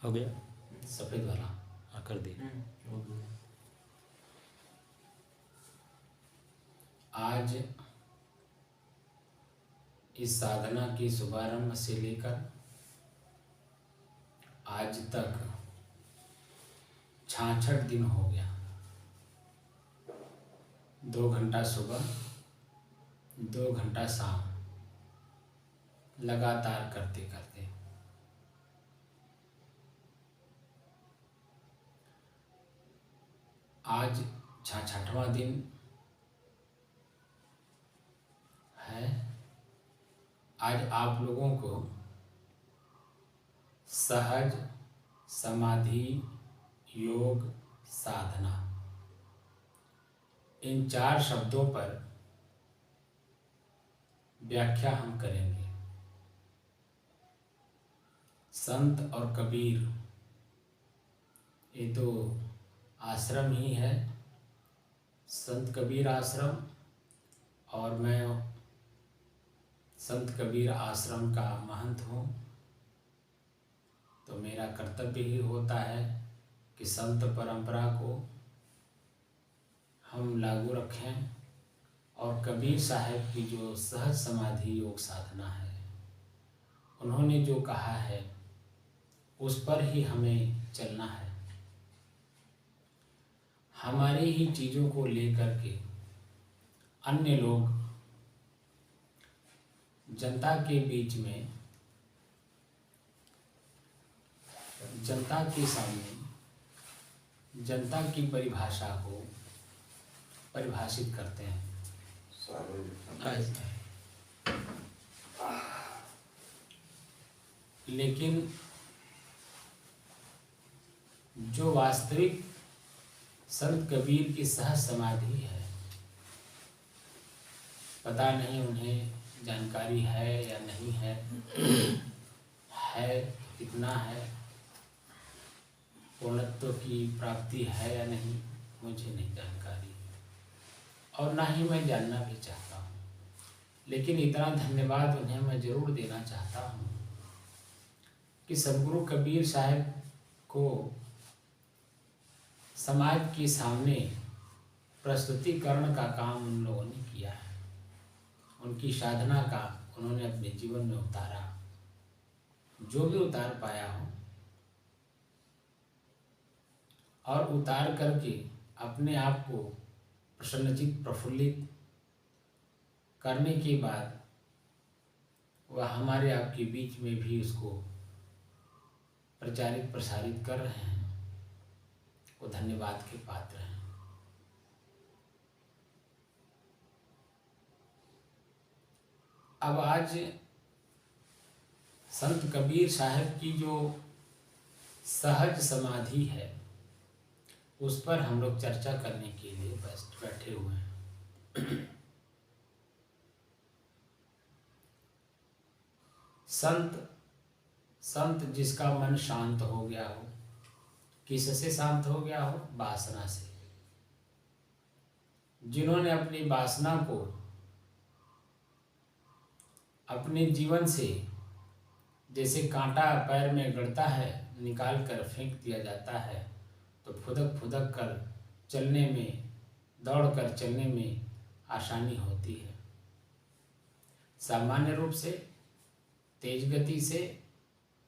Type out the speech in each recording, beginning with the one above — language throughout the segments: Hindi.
हो गया सफ़ेद वाला। हाँ कर दिया। आज इस साधना के शुभारंभ से लेकर आज तक 66 दिन हो गया। 2 घंटा सुबह 2 घंटा शाम लगातार करते करते आज 66वां दिन है। आज आप लोगों को सहज समाधि योग साधना इन 4 शब्दों पर व्याख्या हम करेंगे। संत और कबीर ये तो आश्रम ही है, संत कबीर आश्रम, और मैं संत कबीर आश्रम का महंत हूँ। तो मेरा कर्तव्य ही होता है कि संत परंपरा को हम लागू रखें और कबीर साहब की जो सहज समाधि योग साधना है, उन्होंने जो कहा है उस पर ही हमें चलना है। हमारी ही चीज़ों को लेकर के अन्य लोग जनता के बीच में, जनता के सामने जनता की परिभाषा को परिभाषित करते हैं। लेकिन जो वास्तविक संत कबीर की सहज समाधि है, पता नहीं उन्हें जानकारी है या नहीं है, है कितना है, पूर्णत्व की प्राप्ति है या नहीं, मुझे नहीं जानकारी और ना ही मैं जानना भी चाहता हूँ। लेकिन इतना धन्यवाद उन्हें मैं ज़रूर देना चाहता हूँ कि सदगुरु कबीर साहब को समाज के सामने प्रस्तुतिकरण का काम उन लोगों ने किया है। उनकी साधना का उन्होंने अपने जीवन में उतारा, जो भी उतार पाया हो, और उतार करके अपने आप को प्रसन्नचित प्रफुल्लित करने के बाद वह हमारे आपके बीच में भी उसको प्रचारित प्रसारित कर रहे हैं। वो धन्यवाद के पात्र हैं। अब आज संत कबीर साहब की जो सहज समाधि है उस पर हम लोग चर्चा करने के लिए बस बैठे हुए हैं। संत जिसका मन शांत हो गया हो, किससे शांत हो गया हो? वासना से। जिन्होंने अपनी वासना को अपने जीवन से, जैसे कांटा पैर में गड़ता है, निकाल कर फेंक दिया जाता है, तो फुदक फुदक कर चलने में, दौड़ कर चलने में आसानी होती है। सामान्य रूप से, तेज गति से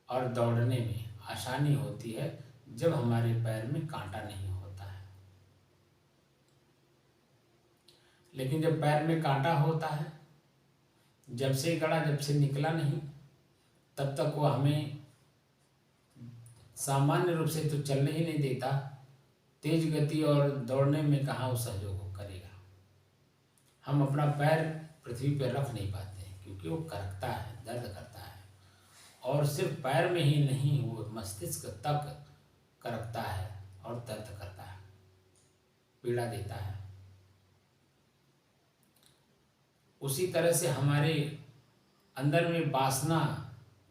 और दौड़ने में आसानी होती है जब हमारे पैर में कांटा नहीं होता है। लेकिन जब पैर में कांटा होता है, जब से गड़ा, जब से निकला नहीं, तब तक वो हमें सामान्य रूप से तो चलने ही नहीं देता। तेज गति और दौड़ने में कहाँ वो सहयोग करेगा। हम अपना पैर पृथ्वी पर रख नहीं पाते हैं क्योंकि वो करकता है, दर्द करता है, और सिर्फ पैर में ही नहीं, वो मस्तिष्क तक करकता है और दर्द करता है, पीड़ा देता है। उसी तरह से हमारे अंदर में वासना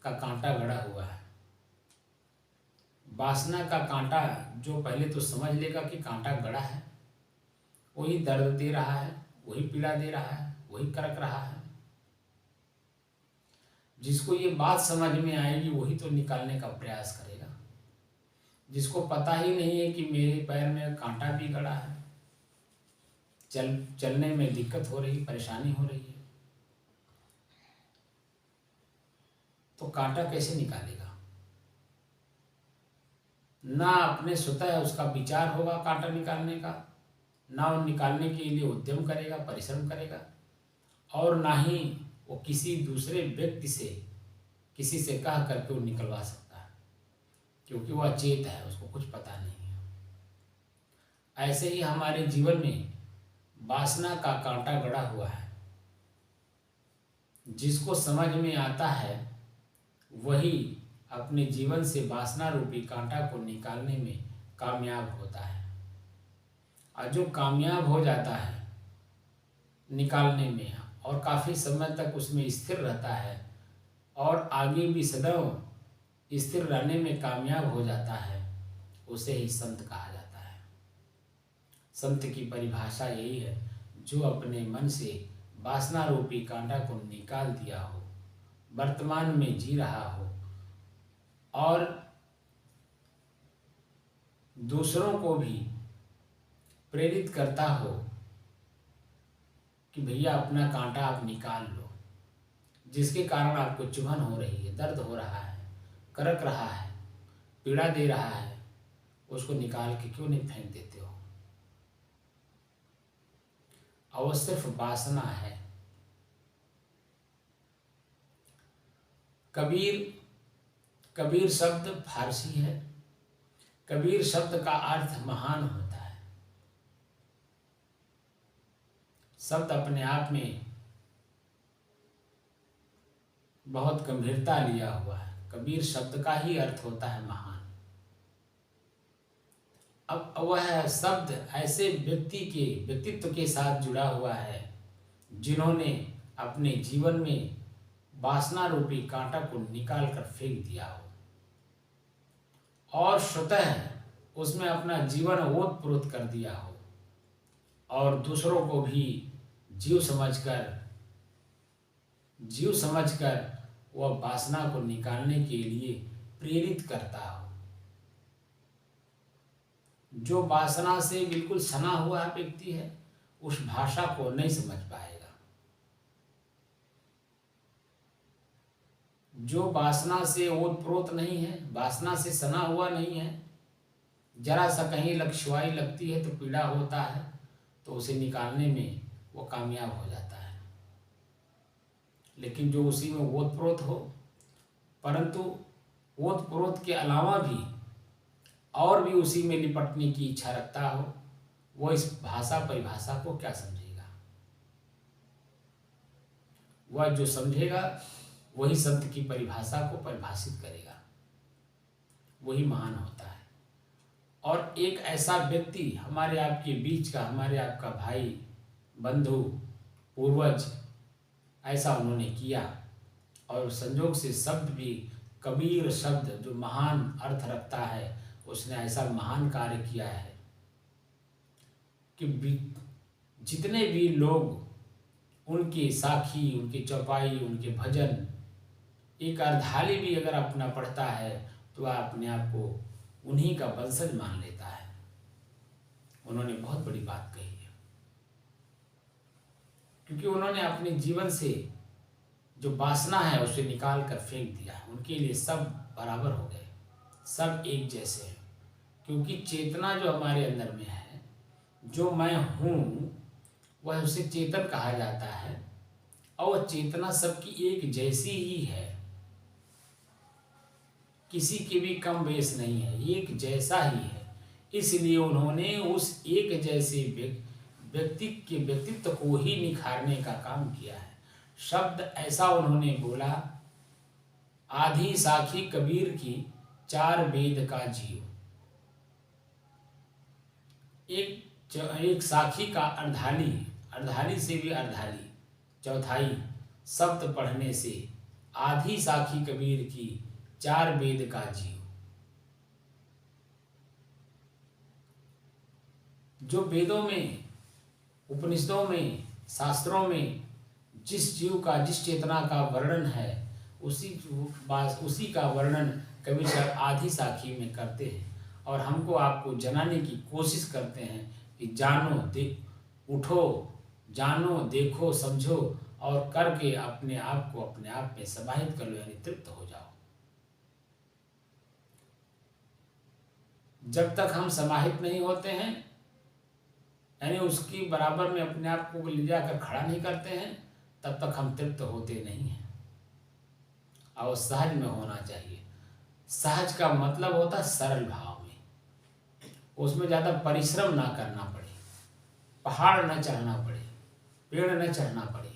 का कांटा गड़ा हुआ है। वासना का कांटा जो पहले तो समझ लेगा कि कांटा गड़ा है, वही दर्द दे रहा है, वही पीड़ा दे रहा है, वही करक रहा है। जिसको ये बात समझ में आएगी वही तो निकालने का प्रयास करेगा। जिसको पता ही नहीं है कि मेरे पैर में कांटा भी गड़ा है, चलने में दिक्कत हो रही, परेशानी हो रही है, तो कांटा कैसे निकालेगा? ना अपने स्वतः उसका विचार होगा कांटा निकालने का, ना वो निकालने के लिए उद्यम करेगा, परिश्रम करेगा, और ना ही वो किसी दूसरे व्यक्ति से, किसी से कह करके वो निकलवा सकता है, क्योंकि वह अचेत है, उसको कुछ पता नहीं है। ऐसे ही हमारे जीवन में वासना का कांटा गड़ा हुआ है। जिसको समझ में आता है वही अपने जीवन से वासना रूपी कांटा को निकालने में कामयाब होता है, और जो कामयाब हो जाता है निकालने में और काफ़ी समय तक उसमें स्थिर रहता है और आगे भी सदैव स्थिर रहने में कामयाब हो जाता है, उसे ही संत कहा जाता है। संत की परिभाषा यही है, जो अपने मन से वासना रूपी कांटा को निकाल दिया हो, वर्तमान में जी रहा हो और दूसरों को भी प्रेरित करता हो कि भैया अपना कांटा आप निकाल लो, जिसके कारण आपको चुभन हो रही है, दर्द हो रहा है, करक रहा है, पीड़ा दे रहा है, उसको निकाल के क्यों नहीं फेंक देते हो? और वो सिर्फ वासना है। कबीर शब्द फारसी है। कबीर शब्द का अर्थ महान होता है। शब्द अपने आप में बहुत गंभीरता लिया हुआ है। कबीर शब्द का ही अर्थ होता है महान। अब वह शब्द ऐसे व्यक्तित्व के साथ जुड़ा हुआ है जिन्होंने अपने जीवन में वासना रूपी कांटा को निकाल कर फेंक दिया हो और स्वतः उसमें अपना जीवन ओतप्रोत कर दिया हो और दूसरों को भी जीव समझकर वह वासना को निकालने के लिए प्रेरित करता हो। जो वासना से बिल्कुल सना हुआ व्यक्ति है उस भाषा को नहीं समझ पाएगा। जो वासना से ओतप्रोत नहीं है, वासना से सना हुआ नहीं है, जरा सा कहीं लक्ष्यवाई लगती है तो पीड़ा होता है, तो उसे निकालने में वो कामयाब हो जाता है। लेकिन जो उसी में ओतप्रोत हो, परंतु ओतप्रोत के अलावा भी और भी उसी में लिपटने की इच्छा रखता हो, वो इस परिभाषा को क्या समझेगा? वह जो समझेगा वही संत की परिभाषा को परिभाषित करेगा, वही महान होता है। और एक ऐसा व्यक्ति हमारे आपके बीच का, हमारे आपका भाई, बंधु, पूर्वज, ऐसा उन्होंने किया और संजोग से शब्द भी कबीर शब्द जो महान अर्थ रखता है, उसने ऐसा महान कार्य किया है कि जितने भी लोग उनके साखी, उनके चौपाई, उनके भजन, एक अर्धाली भी अगर अपना पढ़ता है तो वह अपने आप को उन्हीं का वंशज मान लेता है। उन्होंने बहुत बड़ी बात कही है, क्योंकि उन्होंने अपने जीवन से जो वासना है उसे निकाल कर फेंक दिया है। उनके लिए सब बराबर हो गए, सब एक जैसे हैं, क्योंकि चेतना जो हमारे अंदर में है, जो मैं हूँ, वह उसे चेतन कहा जाता है और वह चेतना सबकी एक जैसी ही है, किसी की भी कम बेस नहीं है, एक जैसा ही है। इसलिए उन्होंने उस एक जैसे व्यक्तित्व को ही निखारने का काम किया है। शब्द ऐसा उन्होंने बोला, आधी साखी कबीर की, चार वेद का जीव। एक साखी का अर्धाली से भी अर्धाली, चौथाई शब्द पढ़ने से, आधी साखी कबीर की, चार वेद का जीव। जो वेदों में, उपनिषदों में, शास्त्रों में जिस जीव का, जिस चेतना का वर्णन है, उसी का वर्णन कबीर साहब आधी साखी में करते हैं। और हमको आपको जनाने की कोशिश करते हैं कि जानो उठो, जानो, देखो, समझो और करके अपने आप को अपने आप में समाहित कर लो, यानी तृप्त हो जाओ। जब तक हम समाहित नहीं होते हैं, यानी उसकी बराबर में अपने आप को ले जाकर खड़ा नहीं करते हैं, तब तक हम तृप्त होते नहीं हैं। और सहज में होना चाहिए। सहज का मतलब होता है सरल भाव में, उसमें ज़्यादा परिश्रम ना करना पड़े, पहाड़ न चढ़ना पड़े, पेड़ न चढ़ना पड़े,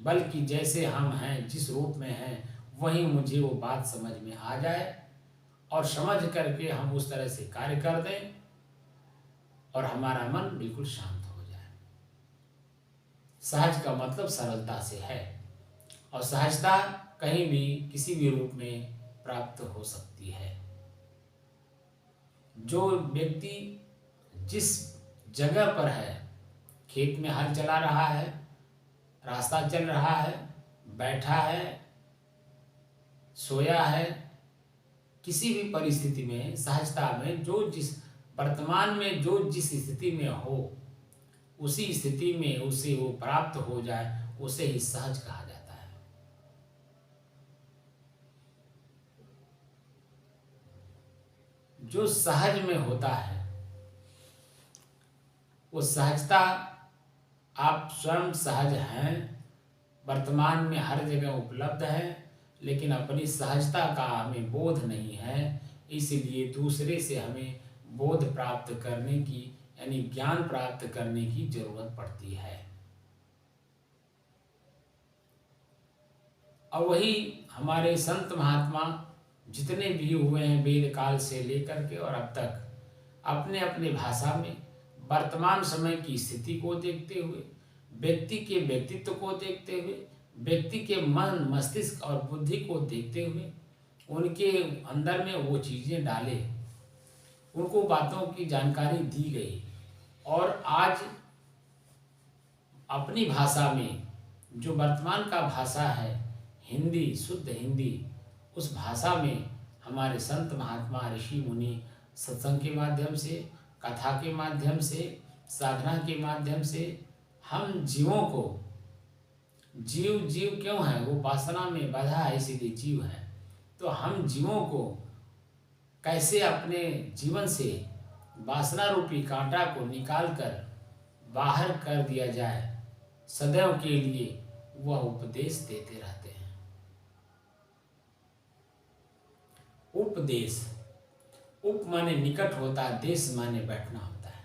बल्कि जैसे हम हैं, जिस रूप में हैं, वहीं मुझे वो बात समझ में आ जाए और समझ करके हम उस तरह से कार्य कर दें और हमारा मन बिल्कुल शांत हो जाए। सहज का मतलब सरलता से है और सहजता कहीं भी किसी भी रूप में प्राप्त हो सकती है। जो व्यक्ति जिस जगह पर है, खेत में हल चला रहा है, रास्ता चल रहा है, बैठा है, सोया है, किसी भी परिस्थिति में सहजता में जो जिस वर्तमान में जो जिस स्थिति में हो, उसी स्थिति में उसे वो प्राप्त हो जाए, उसे ही सहज कहा जाता है। जो सहज में होता है वो सहजता, आप स्वयं सहज हैं, वर्तमान में हर जगह उपलब्ध है, लेकिन अपनी सहजता का हमें बोध नहीं है, इसलिए दूसरे से हमें बोध प्राप्त करने की, यानी ज्ञान प्राप्त करने की जरूरत पड़ती है। और वही हमारे संत महात्मा जितने भी हुए हैं वेद काल से लेकर के और अब तक, अपने अपने भाषा में वर्तमान समय की स्थिति को देखते हुए, व्यक्ति के व्यक्तित्व को देखते हुए, व्यक्ति के मन, मस्तिष्क और बुद्धि को देखते हुए उनके अंदर में वो चीज़ें डाले, उनको बातों की जानकारी दी गई और आज अपनी भाषा में, जो वर्तमान का भाषा है हिंदी, शुद्ध हिंदी, उस भाषा में हमारे संत महात्मा ऋषि मुनि सत्संग के माध्यम से, कथा के माध्यम से, साधना के माध्यम से हम जीवों को, जीव क्यों है, वो वासना में बाधा है इसीलिए जीव है, तो हम जीवों को कैसे अपने जीवन से वासना रूपी कांटा को निकालकर बाहर कर दिया जाए, सदैव के लिए वह उपदेश देते रहते हैं। उपदेश, उप माने निकट होता है, देश माने बैठना होता है।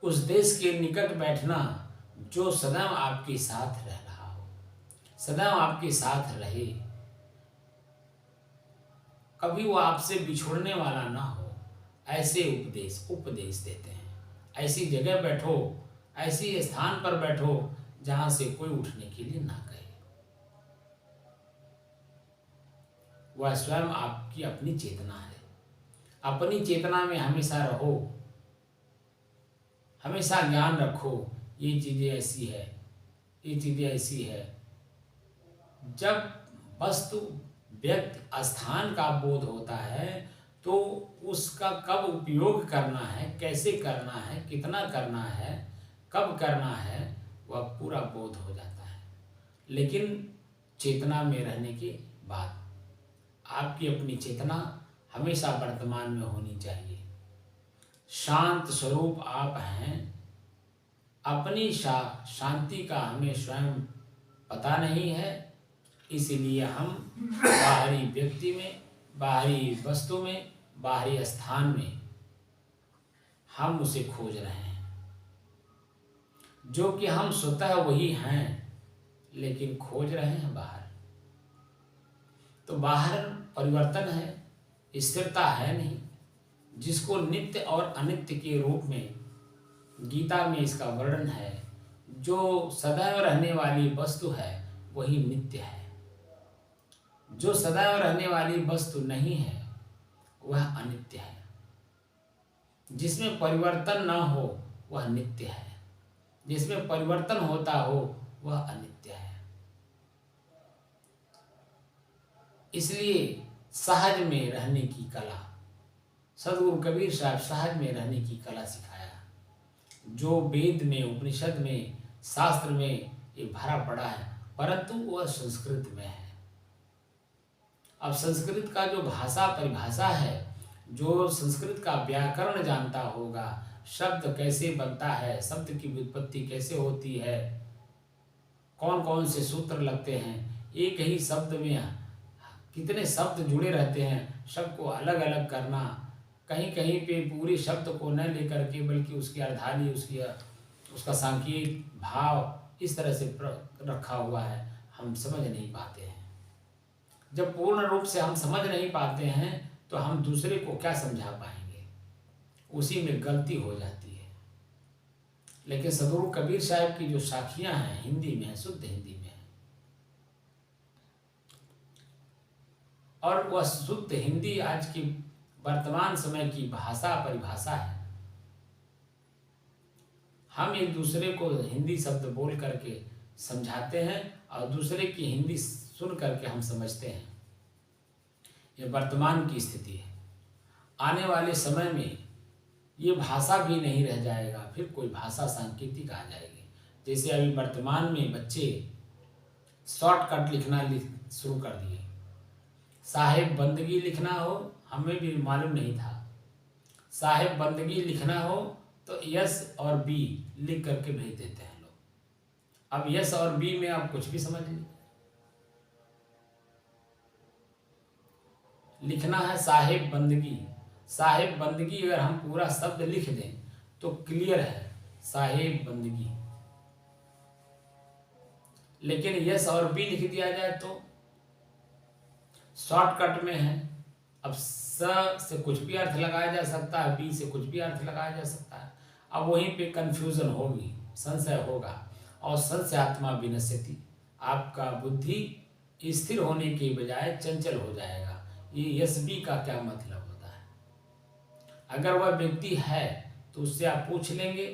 उस देश के निकट बैठना जो सदैव आपके साथ रह रहा हो, सदैव आपके साथ रहे, कभी वो आपसे बिछुड़ने वाला ना हो, ऐसे उपदेश देते हैं। ऐसी जगह बैठो, ऐसी स्थान पर बैठो जहां से कोई उठने के लिए ना कहे। वह स्वयं आपकी अपनी चेतना है। अपनी चेतना में हमेशा रहो, हमेशा ज्ञान रखो, ये चीजें ऐसी है, ये चीजें ऐसी है। जब वस्तु, व्यक्ति, स्थान का बोध होता है तो उसका कब उपयोग करना है, कैसे करना है, कितना करना है, कब करना है, वह पूरा बोध हो जाता है। लेकिन चेतना में रहने के बाद आपकी अपनी चेतना हमेशा वर्तमान में होनी चाहिए। शांत स्वरूप आप हैं, अपनी शांति का हमें स्वयं पता नहीं है, इसलिए हम बाहरी व्यक्ति में, बाहरी वस्तु में, बाहरी स्थान में हम उसे खोज रहे हैं, जो कि हम स्वतः वही हैं, लेकिन खोज रहे हैं बाहर। तो बाहर परिवर्तन है, स्थिरता है नहीं, जिसको नित्य और अनित्य के रूप में गीता में इसका वर्णन है। जो सदैव रहने वाली वस्तु है वही नित्य है, जो सदैव रहने वाली वस्तु नहीं है वह अनित्य है। जिसमें परिवर्तन न हो वह नित्य है, जिसमें परिवर्तन होता हो वह अनित्य है। इसलिए सहज में रहने की कला, सदगुरु कबीर साहब सहज में रहने की कला सिखाया। जो वेद में, उपनिषद में, शास्त्र में ये भरा पड़ा है, परंतु वह संस्कृत में है। अब संस्कृत का जो भाषा परिभाषा है, जो संस्कृत का व्याकरण जानता होगा, शब्द कैसे बनता है, शब्द की व्युत्पत्ति कैसे होती है, कौन कौन से सूत्र लगते हैं, एक ही शब्द में कितने शब्द जुड़े रहते हैं, शब्द को अलग अलग करना, कहीं कहीं पे पूरे शब्द को न लेकर के बल्कि उसकी अर्धाली, उसका सांकेतिक भाव इस तरह से रखा हुआ है, हम समझ नहीं पाते हैं। जब पूर्ण रूप से हम समझ नहीं पाते हैं तो हम दूसरे को क्या समझा पाएंगे, उसी में गलती हो जाती है। लेकिन सदगुरु कबीर साहब की जो साखियां हैं हिंदी में है, शुद्ध हिंदी में है, और वह शुद्ध हिंदी आज की वर्तमान समय की भाषा परिभाषा है। हम एक दूसरे को हिंदी शब्द बोल करके समझाते हैं और दूसरे की हिंदी सुन करके हम समझते हैं। ये वर्तमान की स्थिति है। आने वाले समय में ये भाषा भी नहीं रह जाएगा, फिर कोई भाषा सांकेतिक आ जाएगी। जैसे अभी वर्तमान में बच्चे शॉर्टकट लिखना शुरू कर दिए। साहेब बंदगी लिखना हो, हमें भी मालूम नहीं था, साहेब बंदगी लिखना हो तो यस और बी लिख करके भेज देते हैं लोग। अब यस और बी में आप कुछ भी समझ लीजिए। लिखना है साहेब बंदगी, साहेब बंदगी अगर हम पूरा शब्द लिख दें तो क्लियर है साहेब बंदगी, लेकिन यस और बी लिख दिया जाए तो शॉर्टकट में है। अब स से कुछ भी अर्थ लगाया जा सकता है, बी से कुछ भी अर्थ लगाया जा सकता है। अब वहीं पे कंफ्यूजन होगी, संशय होगा, और संशयात्मा विनश्यति, आपका बुद्धि स्थिर होने के बजाय चंचल हो जाएगा। ये यस बी का क्या मतलब होता है? अगर वह व्यक्ति है तो उससे आप पूछ लेंगे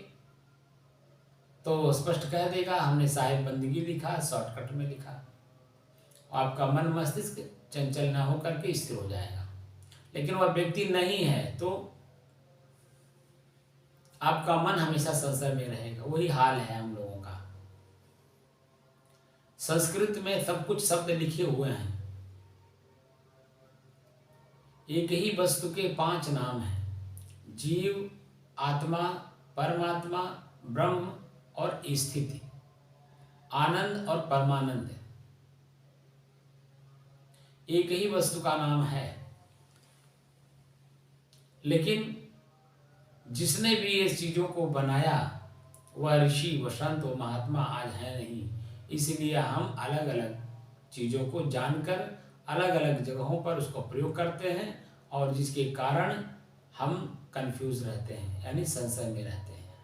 तो स्पष्ट कह देगा हमने साहेब बंदगी लिखा, शॉर्टकट में लिखा। आपका मन मस्तिष्क चंचल ना होकर के स्थिर हो जाएगा। लेकिन वह व्यक्ति नहीं है तो आपका मन हमेशा संशय में रहेगा। वही हाल है हम लोगों का। संस्कृत में सब कुछ शब्द लिखे हुए हैं, एक ही वस्तु के 5 नाम हैं, जीव, आत्मा, परमात्मा, ब्रह्म और स्थिति, आनंद और परमानंद। एक ही वस्तु का नाम है, लेकिन जिसने भी ये चीजों को बनाया वह ऋषि, वह संत, वह महात्मा आज है नहीं। इसलिए हम अलग अलग चीजों को जानकर अलग अलग जगहों पर उसको प्रयोग करते हैं, और जिसके कारण हम कंफ्यूज रहते हैं, यानी संशय में रहते हैं।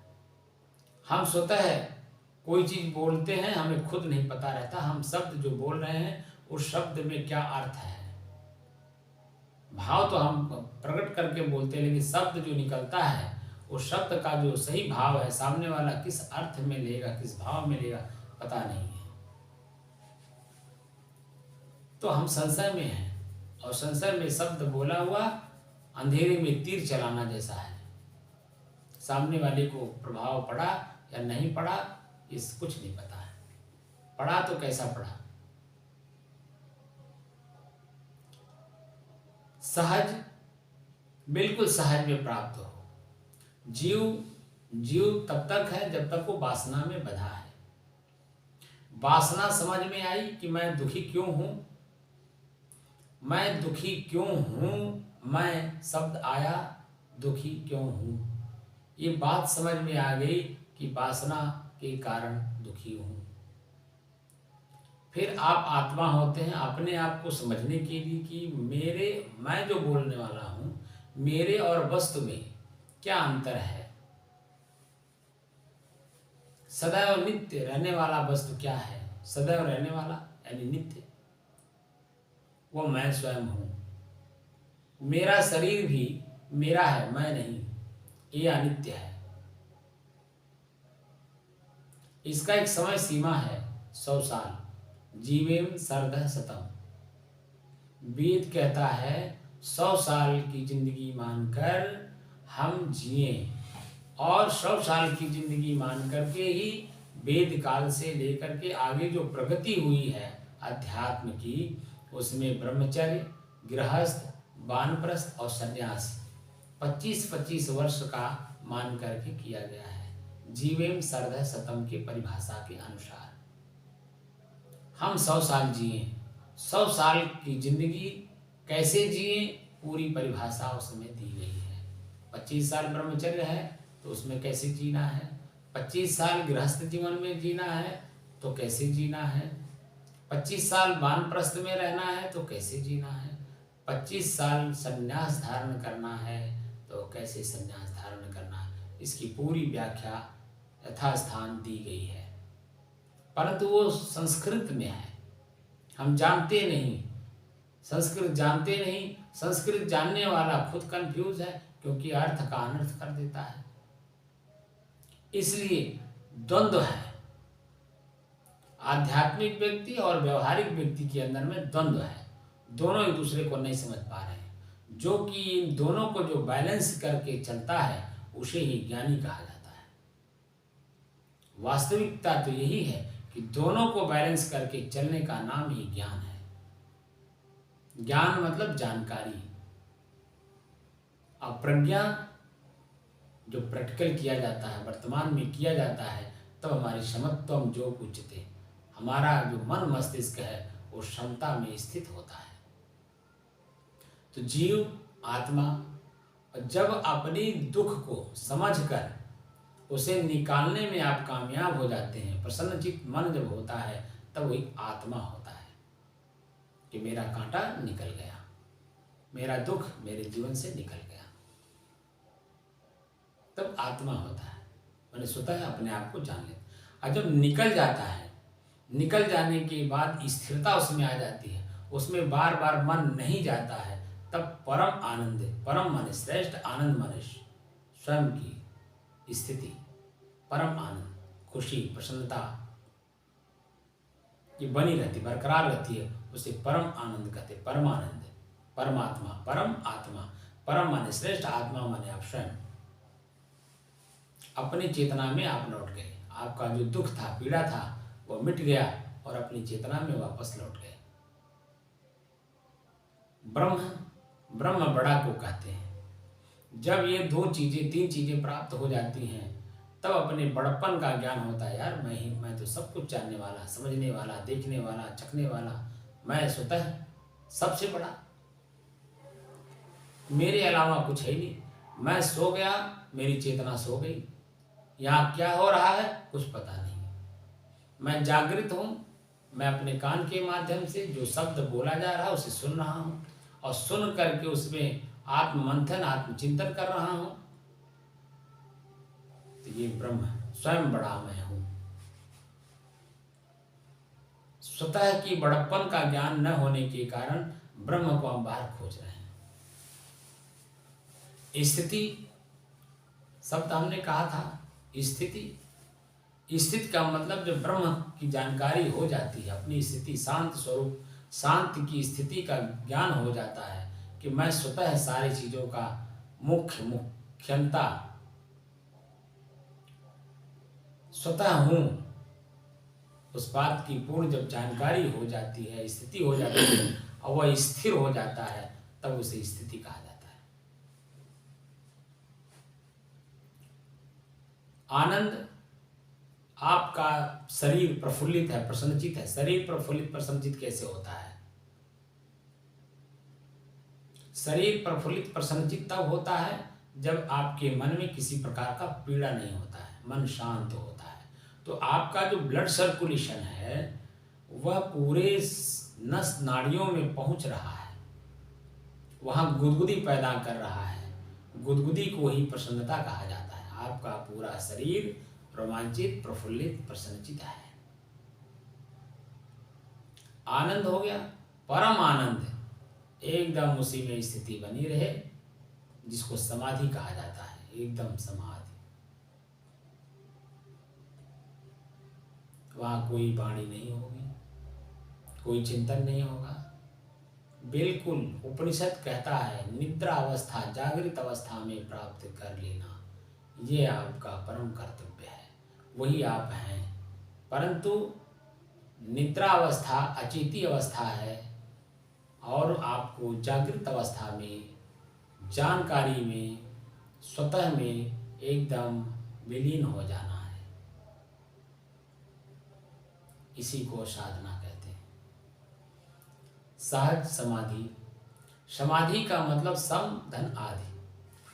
हम स्वतः कोई चीज बोलते हैं, हमें खुद नहीं पता रहता हम शब्द जो बोल रहे हैं उस शब्द में क्या अर्थ है। भाव तो हम प्रकट करके बोलते हैं, लेकिन शब्द जो निकलता है उस शब्द का जो सही भाव है, सामने वाला किस अर्थ में लेगा, किस भाव में लेगा, पता नहीं है। तो हम संशय में हैं, और संशय में शब्द बोला हुआ अंधेरे में तीर चलाना जैसा है। सामने वाले को प्रभाव पड़ा या नहीं पड़ा इस कुछ नहीं पता है। पड़ा तो कैसा पड़ा। सहज, बिल्कुल सहज में प्राप्त हो। जीव तब तक है जब तक वो वासना में बंधा है। वासना समझ में आई कि मैं दुखी क्यों हूं, मैं दुखी क्यों हूं, मैं शब्द आया दुखी क्यों हूं। ये बात समझ में आ गई कि वासना के कारण दुखी हूं। फिर आप आत्मा होते हैं, अपने आप को समझने के लिए कि मैं जो बोलने वाला हूं, मेरे और वस्तु में क्या अंतर है। सदैव नित्य रहने वाला वस्तु क्या है? सदैव रहने वाला यानी नित्य, वो मैं स्वयं हूं। मेरा शरीर भी मेरा है, मैं नहीं, ये अनित्य है। इसका एक समय सीमा है 100 साल। जीवेम सर्ध शतम। वेद कहता है 100 साल की जिंदगी मानकर हम जिए, और 100 साल की जिंदगी मान करके ही वेद काल से लेकर के आगे जो प्रगति हुई है अध्यात्म की, उसमें ब्रह्मचर्य, गृहस्थ, वानप्रस्थ और सन्यास 25-25 वर्ष का मान करके किया गया है। जीवेम सर्ध शतम की परिभाषा के अनुसार हम 100 साल जिए। 100 साल की जिंदगी कैसे जिए, पूरी परिभाषा उसमें दी गई है। 25 साल ब्रह्मचर्य है तो उसमें कैसे जीना है, 25 साल गृहस्थ जीवन में जीना है तो कैसे जीना है, 25 साल वानप्रस्थ में रहना है तो कैसे जीना है, 25 साल संन्यास धारण करना है तो कैसे संन्यास धारण करना है, इसकी पूरी व्याख्या यथास्थान दी गई है। परंतु वो संस्कृत में है, हम जानते नहीं, संस्कृत जानते नहीं। संस्कृत जानने वाला खुद कंफ्यूज है, क्योंकि अर्थ का अनर्थ कर देता है। इसलिए द्वंद्व है, आध्यात्मिक व्यक्ति और व्यवहारिक व्यक्ति के अंदर में द्वंद्व है। दोनों एक दूसरे को नहीं समझ पा रहे हैं। जो कि इन दोनों को जो बैलेंस करके चलता है उसे ही ज्ञानी कहा जाता है। वास्तविकता तो यही है कि दोनों को बैलेंस करके चलने का नाम ही ज्ञान है। ज्ञान मतलब जानकारी। अब प्रज्ञा जो प्रैक्टिकल किया जाता है, वर्तमान में किया जाता है, तब हमारी समत्वम जो उच्चते, हमारा जो मन मस्तिष्क है वो क्षमता में स्थित होता है। तो जीव आत्मा जब अपनी दुख को समझकर उसे निकालने में आप कामयाब हो जाते हैं, प्रसन्नचित्त मन जब होता है, तब वही आत्मा होता है कि मेरा कांटा निकल गया, मेरा दुख मेरे जीवन से निकल गया, तब आत्मा होता है। मैंने स्वतः अपने आप को जान लेता। और जब निकल जाता है, निकल जाने के बाद स्थिरता उसमें आ जाती है, उसमें बार बार मन नहीं जाता है, तब परम आनंद, परम मन, श्रेष्ठ आनंद मनुष्य स्वयं की स्थिति, परम आनंद, खुशी, प्रसन्नता ये बनी रहती, बरकरार रहती है, उसे परम आनंद कहते। परम आनंद, परमात्मा, परम आत्मा, परम माने श्रेष्ठ, आत्मा माने आप स्वयं। अपनी चेतना में आप लौट गए, आपका जो दुख था, पीड़ा था, वो मिट गया और अपनी चेतना में वापस लौट गए। ब्रह्म, ब्रह्म बड़ा को कहते हैं। जब ये दो चीजें, तीन चीजें प्राप्त हो जाती हैं, तब अपने बड़प्पन का ज्ञान होता है। यार मैं तो सब कुछ जानने वाला, समझने वाला, देखने वाला, चखने वाला, मैं स्वतः सबसे बड़ा, मेरे अलावा कुछ है ही नहीं। मैं सो गया, मेरी चेतना सो गई, यहाँ क्या हो रहा है कुछ पता नहीं। मैं जागृत हूँ, मैं अपने कान के माध्यम से जो शब्द बोला जा रहा है उसे सुन रहा हूँ, और सुन करके उसमें आत्ममंथन, आत्मचिंतन कर रहा हूँ। तो ये ब्रह्म स्वयं बड़ा मैं हूँ। स्वतः की बड़प्पन का ज्ञान न होने के कारण ब्रह्म को हम बाहर खोज रहे हैं। स्थिति शब्द हमने कहा था, स्थिति, स्थिति का मतलब जब ब्रह्म की जानकारी हो जाती है, अपनी स्थिति, शांत स्वरूप, शांति की स्थिति का ज्ञान हो जाता है कि मैं स्वतः सारी चीजों का मुख्यता स्वतः हूं, उस बात की पूर्ण जब जानकारी हो जाती है, स्थिति हो जाती है और वह स्थिर हो जाता है, तब उसे स्थिति कहा जाता है। आनंद, आपका शरीर प्रफुल्लित है, प्रसन्नचित है। शरीर प्रफुल्लित प्रसन्नचित कैसे होता है? शरीर प्रफुल्लित प्रसन्नचित तब होता है जब आपके मन में किसी प्रकार का पीड़ा नहीं होता है, मन शांत होता है। तो आपका जो ब्लड सर्कुलेशन है वह पूरे नस नाड़ियों में पहुंच रहा है, वहां गुदगुदी पैदा कर रहा है। गुदगुदी को ही प्रसन्नता कहा जाता है। आपका पूरा शरीर रोमांचित, प्रफुल्लित, प्रसन्नचित है। आनंद हो गया, परम आनंद, एकदम उसी में स्थिति बनी रहे, जिसको समाधि कहा जाता है। एकदम समाधि, वहां कोई वाणी नहीं होगी, कोई चिंतन नहीं होगा, बिल्कुल, उपनिषद कहता है निद्रा अवस्था जागृत अवस्था में प्राप्त कर लेना, ये आपका परम कर्तव्य है, वही आप हैं। परंतु निद्रा अवस्था अचेती अवस्था है और आपको जागृत अवस्था में जानकारी में स्वतः में एकदम विलीन हो जाना है। इसी को साधना कहते हैं। सहज समाधि, समाधि का मतलब सम धन आदि।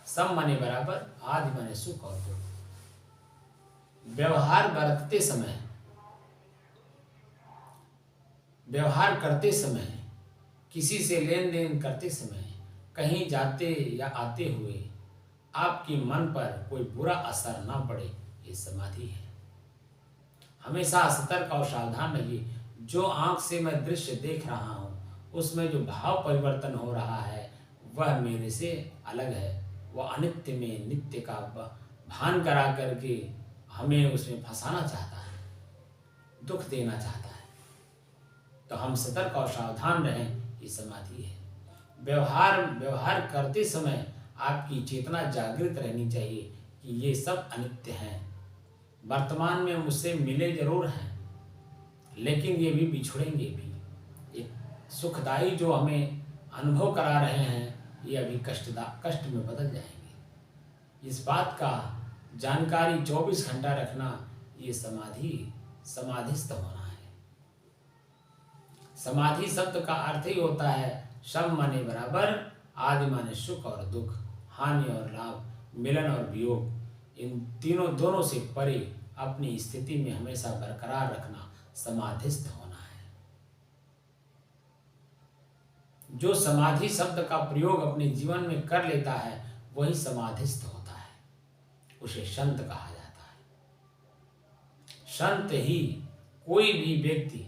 सम माने बराबर, आदि माने सुख और दुख। व्यवहार बरतते समय, व्यवहार करते समय, किसी से लेन देन करते समय, कहीं जाते या आते हुए आपके मन पर कोई बुरा असर ना पड़े, ये समाधि है। हमेशा सतर्क और सावधान रहिए। जो आंख से मैं दृश्य देख रहा हूँ उसमें जो भाव परिवर्तन हो रहा है वह मेरे से अलग है, वह अनित्य में नित्य का भान करा करके हमें उसमें फंसाना चाहता है, दुख देना चाहता है। तो हम सतर्क और सावधान रहें, ये समाधि है। व्यवहार करते समय आपकी चेतना जागृत रहनी चाहिए कि ये सब अनित्य हैं। वर्तमान में मुझसे मिले जरूर हैं, लेकिन ये भी बिछुड़ेंगे भी। एक सुखदायी जो हमें अनुभव करा रहे हैं ये अभी कष्ट में बदल जाएंगे। इस बात का जानकारी 24 घंटा रखना, ये समाधिस्थ होना है। समाधि शब्द का अर्थ ही होता है सम माने बराबर, आदि माने सुख और दुख, हानि और लाभ, मिलन और वियोग। इन दोनों से परे अपनी स्थिति में हमेशा बरकरार रखना समाधिस्थ होना है। जो समाधि शब्द का प्रयोग अपने जीवन में कर लेता है वही समाधिस्थ होता है, उसे संत कहा जाता है। संत ही कोई भी व्यक्ति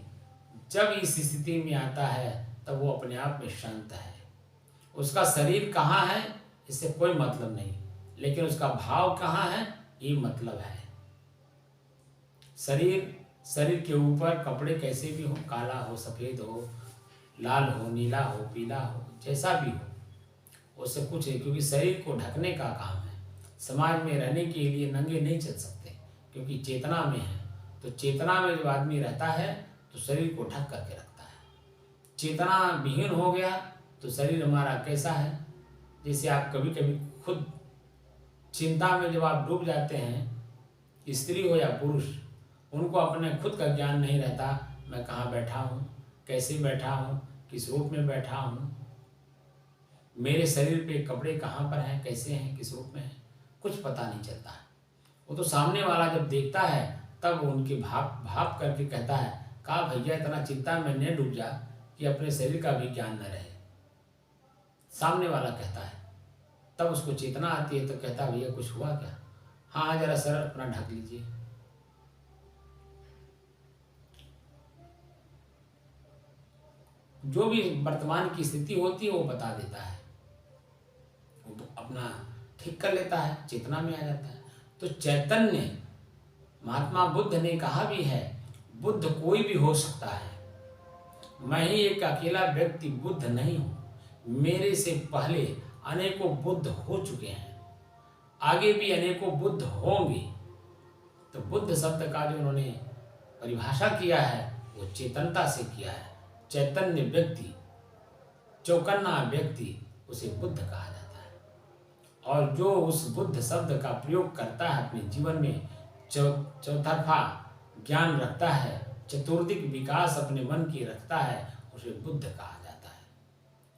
जब इस स्थिति में आता है तब वो अपने आप में संत है। उसका शरीर कहाँ है इससे कोई मतलब नहीं, लेकिन उसका भाव कहाँ है ये मतलब है। शरीर के ऊपर कपड़े कैसे भी हो, काला हो, सफ़ेद हो, लाल हो, नीला हो, पीला हो, जैसा भी हो, उससे कुछ है, क्योंकि शरीर को ढकने का काम है। समाज में रहने के लिए नंगे नहीं चल सकते, क्योंकि चेतना में है। तो चेतना में जब आदमी रहता है तो शरीर को ढक करके रखता है। चेतना विहीन हो गया तो शरीर हमारा कैसा है, जैसे आप कभी कभी खुद चिंता में जब आप डूब जाते हैं, स्त्री हो या पुरुष, उनको अपने खुद का ज्ञान नहीं रहता। मैं कहाँ बैठा हूँ, कैसे बैठा हूँ, किस रूप में बैठा हूँ, मेरे शरीर पे कपड़े कहाँ पर हैं, कैसे हैं, किस रूप में हैं, कुछ पता नहीं चलता। वो तो सामने वाला जब देखता है तब उनके भाप करके कहता है, कहा भैया इतना चिंता में न डूब जा कि अपने शरीर का भी ज्ञान न रहे। सामने वाला कहता है, तब उसको चेतना आती है तो कहता है भैया कुछ हुआ क्या, हाँ जरा सर अपना ढक लीजिए। जो भी वर्तमान की स्थिति होती है वो बता देता है, वो अपना ठीक कर लेता है, चेतना में आ जाता है। तो चैतन्य, महात्मा बुद्ध ने कहा भी है, बुद्ध कोई भी हो सकता है, मैं ही एक अकेला व्यक्ति बुद्ध नहीं हूँ, मेरे से पहले अनेकों बुद्ध हो चुके हैं, आगे भी अनेकों बुद्ध होंगे। तो बुद्ध शब्द का जो उन्होंने परिभाषा किया है वो चेतनता से किया है। चैतन्य व्यक्ति, चौकन्ना व्यक्ति, उसे बुद्ध कहा जाता है। और जो उस बुद्ध शब्द का प्रयोग करता है अपने जीवन में, चौतरफा ज्ञान रखता है, चतुर्दिक विकास अपने मन की रखता है, उसे बुद्ध कहा जाता है।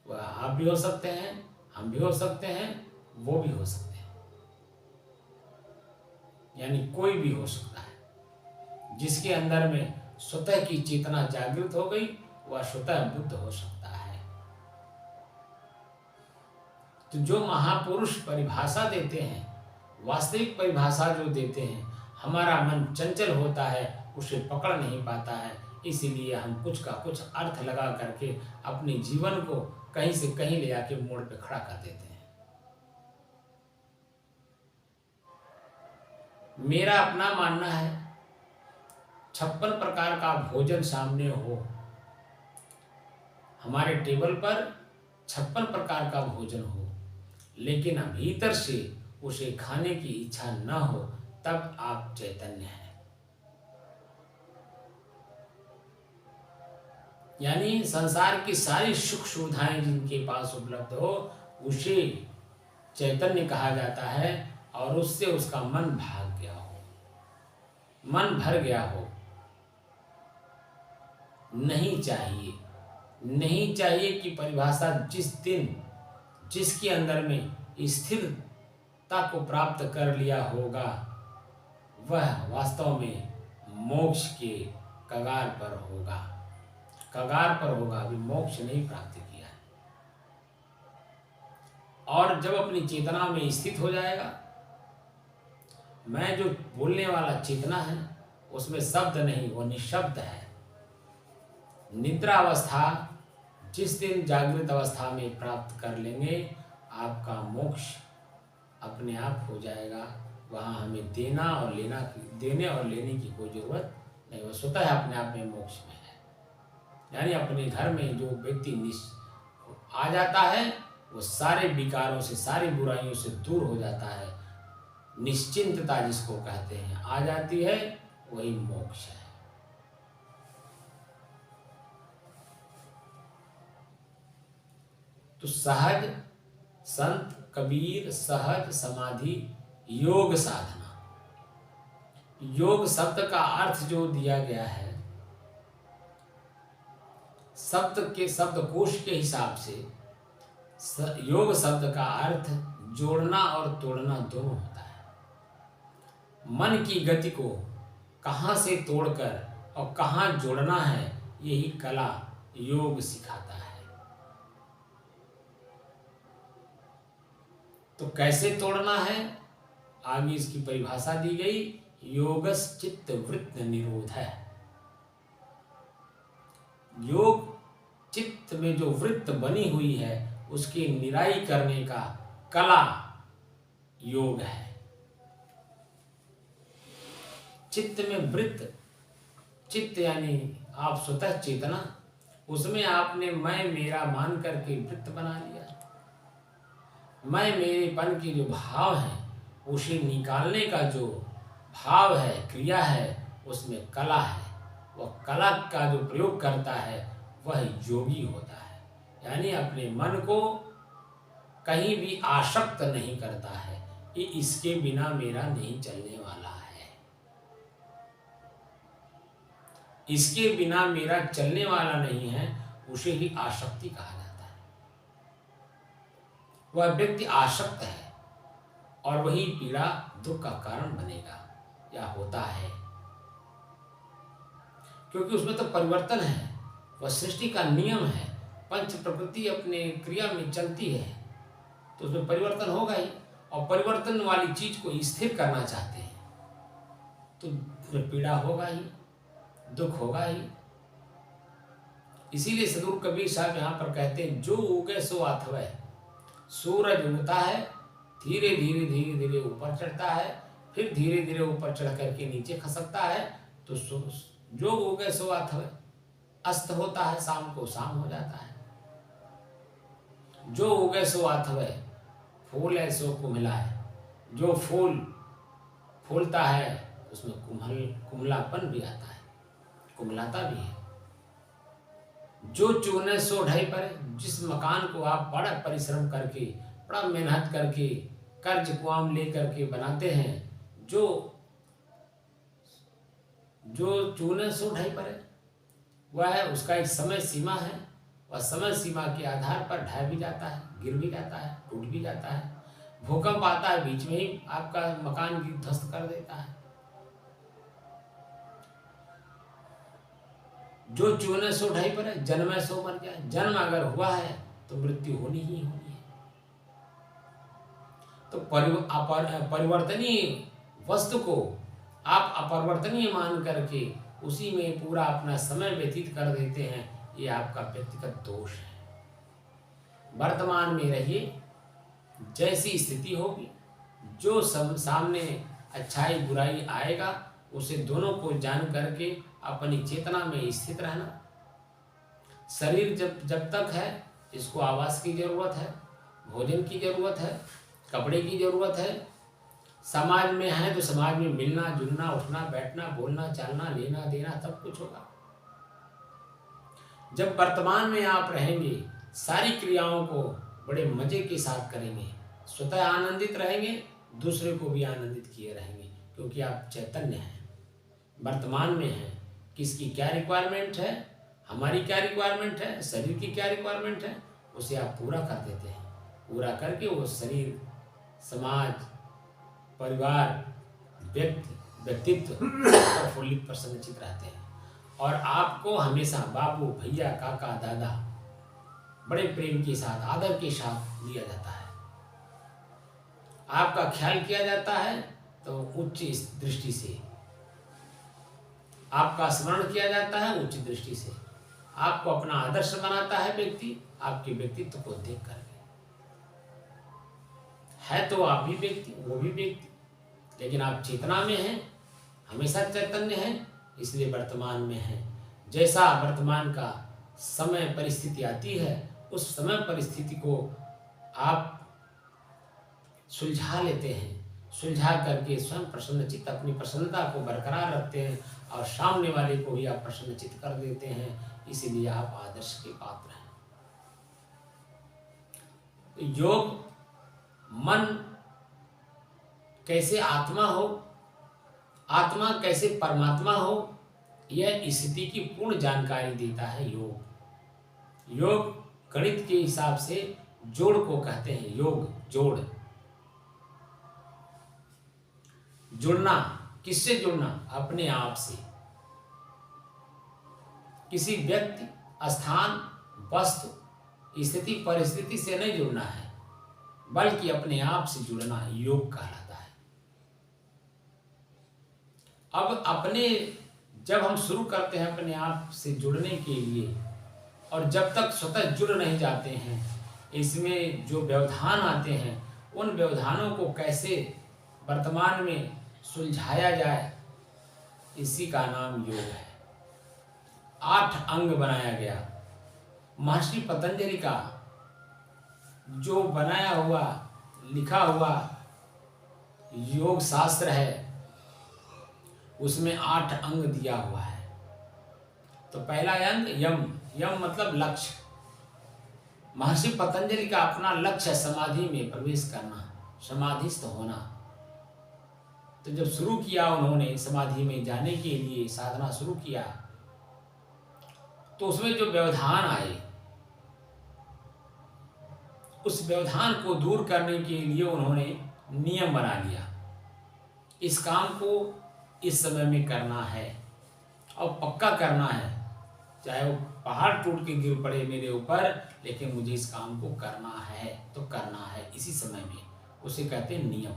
वह आप भी हो सकते हैं, हम भी हो सकते हैं, वो भी हो सकते हैं, यानी कोई भी हो सकता है। जिसके अंदर में स्वतः की चेतना जागृत हो गई वह स्वतः बुद्ध हो सकता है। तो जो महापुरुष परिभाषा देते हैं, वास्तविक परिभाषा जो देते हैं, हमारा मन चंचल होता है, उसे पकड़ नहीं पाता है, इसीलिए हम कुछ का कुछ अर्थ लगा करके अपने जीवन को कहीं से कहीं ले आके मोड़ पे खड़ा कर देते हैं। मेरा अपना मानना है 56 प्रकार का भोजन सामने हो हमारे टेबल पर, 56 प्रकार का भोजन हो, लेकिन भीतर से उसे खाने की इच्छा न हो, तब आप चैतन्य हैं। यानी संसार की सारी सुख सुविधाएं जिनके पास उपलब्ध हो, उसे चैतन्य कहा जाता है, और उससे उसका मन भाग गया हो, मन भर गया हो। नहीं चाहिए, नहीं चाहिए की परिभाषा जिस दिन जिसके अंदर में स्थिरता को प्राप्त कर लिया होगा, वह वास्तव में मोक्ष के कगार पर होगा, कगार पर होगा, अभी मोक्ष नहीं प्राप्त किया है। और जब अपनी चेतना में स्थित हो जाएगा, मैं जो बोलने वाला चेतना है उसमें शब्द नहीं, वो निशब्द है। निद्रा अवस्था जिस दिन जागृत अवस्था में प्राप्त कर लेंगे, आपका मोक्ष अपने आप हो जाएगा। वहाँ हमें देने और लेने की कोई जरूरत नहीं, वो स्वतः अपने आप में मोक्ष में है। यानी अपने घर में जो व्यक्ति आ जाता है, वो सारे विकारों से, सारी बुराइयों से दूर हो जाता है। निश्चिंतता जिसको कहते हैं आ जाती है, वही मोक्ष है। तो सहज संत कबीर सहज समाधि योग साधना, योग शब्द का अर्थ जो दिया गया है, शब्दकोश के हिसाब से योग शब्द का अर्थ जोड़ना और तोड़ना दोनों होता है। मन की गति को कहाँ से तोड़कर और कहाँ जोड़ना है, यही कला योग सिखाता है। तो कैसे तोड़ना है, आगे इसकी परिभाषा दी गई, योगश्चित्त वृत्त निरोध है। योग चित्त में जो वृत्त बनी हुई है, उसकी निराई करने का कला योग है। चित्त में वृत्त, चित्त यानी आप स्वतः चेतना, उसमें आपने मैं मेरा मान करके वृत्त बना लिया। मैं मेरेपन के जो भाव है, उसे निकालने का जो भाव है, क्रिया है, उसमें कला है। वह कला का जो प्रयोग करता है, वह योगी होता है। यानी अपने मन को कहीं भी आसक्त नहीं करता है कि इसके बिना मेरा नहीं चलने वाला है, इसके बिना मेरा चलने वाला नहीं है, उसे ही आसक्ति कहा जाता है। वह व्यक्ति आसक्त है और वही पीड़ा दुख का कारण बनेगा या होता है, क्योंकि उसमें तो परिवर्तन है। वह सृष्टि का नियम है, पंच प्रकृति अपने क्रिया में चलती है, तो उसमें परिवर्तन होगा ही। और परिवर्तन वाली चीज को स्थिर करना चाहते हैं, तो उसमें पीड़ा होगा ही, दुख होगा ही। इसीलिए सदगुरु कबीर साहब यहाँ पर कहते हैं, जो उगे सो अथवै। सूरज उगता है, धीरे धीरे धीरे धीरे ऊपर चढ़ता है, फिर धीरे धीरे ऊपर चढ़ करके नीचे खसकता है। तो जो उगे सो अथवै, अस्त होता है, शाम को शाम हो जाता है। जो उगे सो अथवै, फूल है सो कुम्हलाए। जो फूल फूलता है उसमें कुम्हलापन भी आता है, कुम्हलाता भी है। जो चूने सो ढाई पर, जिस मकान को आप बड़ा परिश्रम करके, बड़ा मेहनत करके, कर्ज कुआम ले करके बनाते हैं, जो चूने सो ढाई पर है, वह है, उसका एक समय सीमा है। वह समय सीमा के आधार पर ढह भी जाता है, गिर भी जाता है, टूट भी जाता है। भूकंप आता है, बीच में ही आपका मकान की ध्वस्त कर देता है। जो चूने सो ढाई पर है, जन्मे सो मर जाए। जन्म अगर हुआ है तो मृत्यु होनी ही होनी है। तो परिवर्तनीय वस्तु को आप अपरिवर्तनीय मान करके उसी में पूरा अपना समय व्यतीत कर देते हैं, ये आपका व्यक्तिगत दोष है। वर्तमान में रहिए, जैसी स्थिति होगी, जो सामने अच्छाई बुराई आएगा, उसे दोनों को जान करके अपनी चेतना में स्थित रहना। शरीर जब तक है जिसको आवास की ज़रूरत है, भोजन की ज़रूरत है, कपड़े की ज़रूरत है, समाज में है तो समाज में मिलना जुलना, उठना बैठना, बोलना चालना, लेना देना सब कुछ होगा। जब वर्तमान में आप रहेंगे, सारी क्रियाओं को बड़े मजे के साथ करेंगे, स्वतः आनंदित रहेंगे, दूसरे को भी आनंदित किए रहेंगे, क्योंकि आप चैतन्य हैं, वर्तमान में हैं। किसकी क्या रिक्वायरमेंट है, हमारी क्या रिक्वायरमेंट है, शरीर की क्या रिक्वायरमेंट है, उसे आप पूरा कर देते हैं। पूरा करके वो शरीर, समाज, परिवार, व्यक्तित्व प्रफुल्लित प्रसन्नचित रहते हैं। और आपको हमेशा बाबू, भैया, काका, दादा बड़े प्रेम के साथ, आदर के साथ लिया जाता है। आपका ख्याल किया जाता है तो उच्च दृष्टि से, आपका स्मरण किया जाता है उच्च दृष्टि से, आपको अपना आदर्श बनाता है व्यक्ति, आपके व्यक्तित्व को देख करके। है तो आप भी व्यक्ति, वो भी व्यक्ति, लेकिन आप चेतना में हैं, हमेशा चैतन्य हैं, इसलिए वर्तमान में हैं। जैसा वर्तमान का समय परिस्थिति आती है, उस समय परिस्थिति को आप सुलझा लेते हैं, सुलझा करके स्वयं प्रसन्नचित्त अपनी प्रसन्नता को बरकरार रखते हैं और सामने वाले को भी आप प्रसन्नचित्त कर देते हैं। इसीलिए आप आदर्श के पात्र हैं। तो योग मन कैसे आत्मा हो, आत्मा कैसे परमात्मा हो, यह स्थिति की पूर्ण जानकारी देता है योग। योग गणित के हिसाब से जोड़ को कहते हैं। योग जोड़, जुड़ना। किससे जुड़ना? अपने आप से। किसी व्यक्ति, स्थान, वस्तु, स्थिति, परिस्थिति से नहीं जुड़ना है, बल्कि अपने आप से जुड़ना योग कहलाता है। अब जब हम शुरू करते हैं अपने आप से जुड़ने के लिए, और जब तक स्वतः जुड़ नहीं जाते हैं, इसमें जो व्यवधान आते हैं, उन व्यवधानों को कैसे वर्तमान में सुलझाया जाए, इसी का नाम योग है। 8 अंग बनाया गया। महर्षि पतंजलि का जो बनाया हुआ, लिखा हुआ योग शास्त्र है, उसमें 8 अंग दिया हुआ है। तो पहला अंग यम। यम मतलब लक्ष्य। महर्षि पतंजलि का अपना लक्ष्य समाधि में प्रवेश करना, समाधिस्थ होना। तो जब शुरू किया उन्होंने समाधि में जाने के लिए साधना शुरू किया, तो उसमें जो व्यवधान आए, उस व्यवधान को दूर करने के लिए उन्होंने नियम बना लिया। इस काम को इस समय में करना है और पक्का करना है, चाहे वो पहाड़ टूट के गिर पड़े मेरे ऊपर, लेकिन मुझे इस काम को करना है तो करना है इसी समय में। उसे कहते हैं नियम।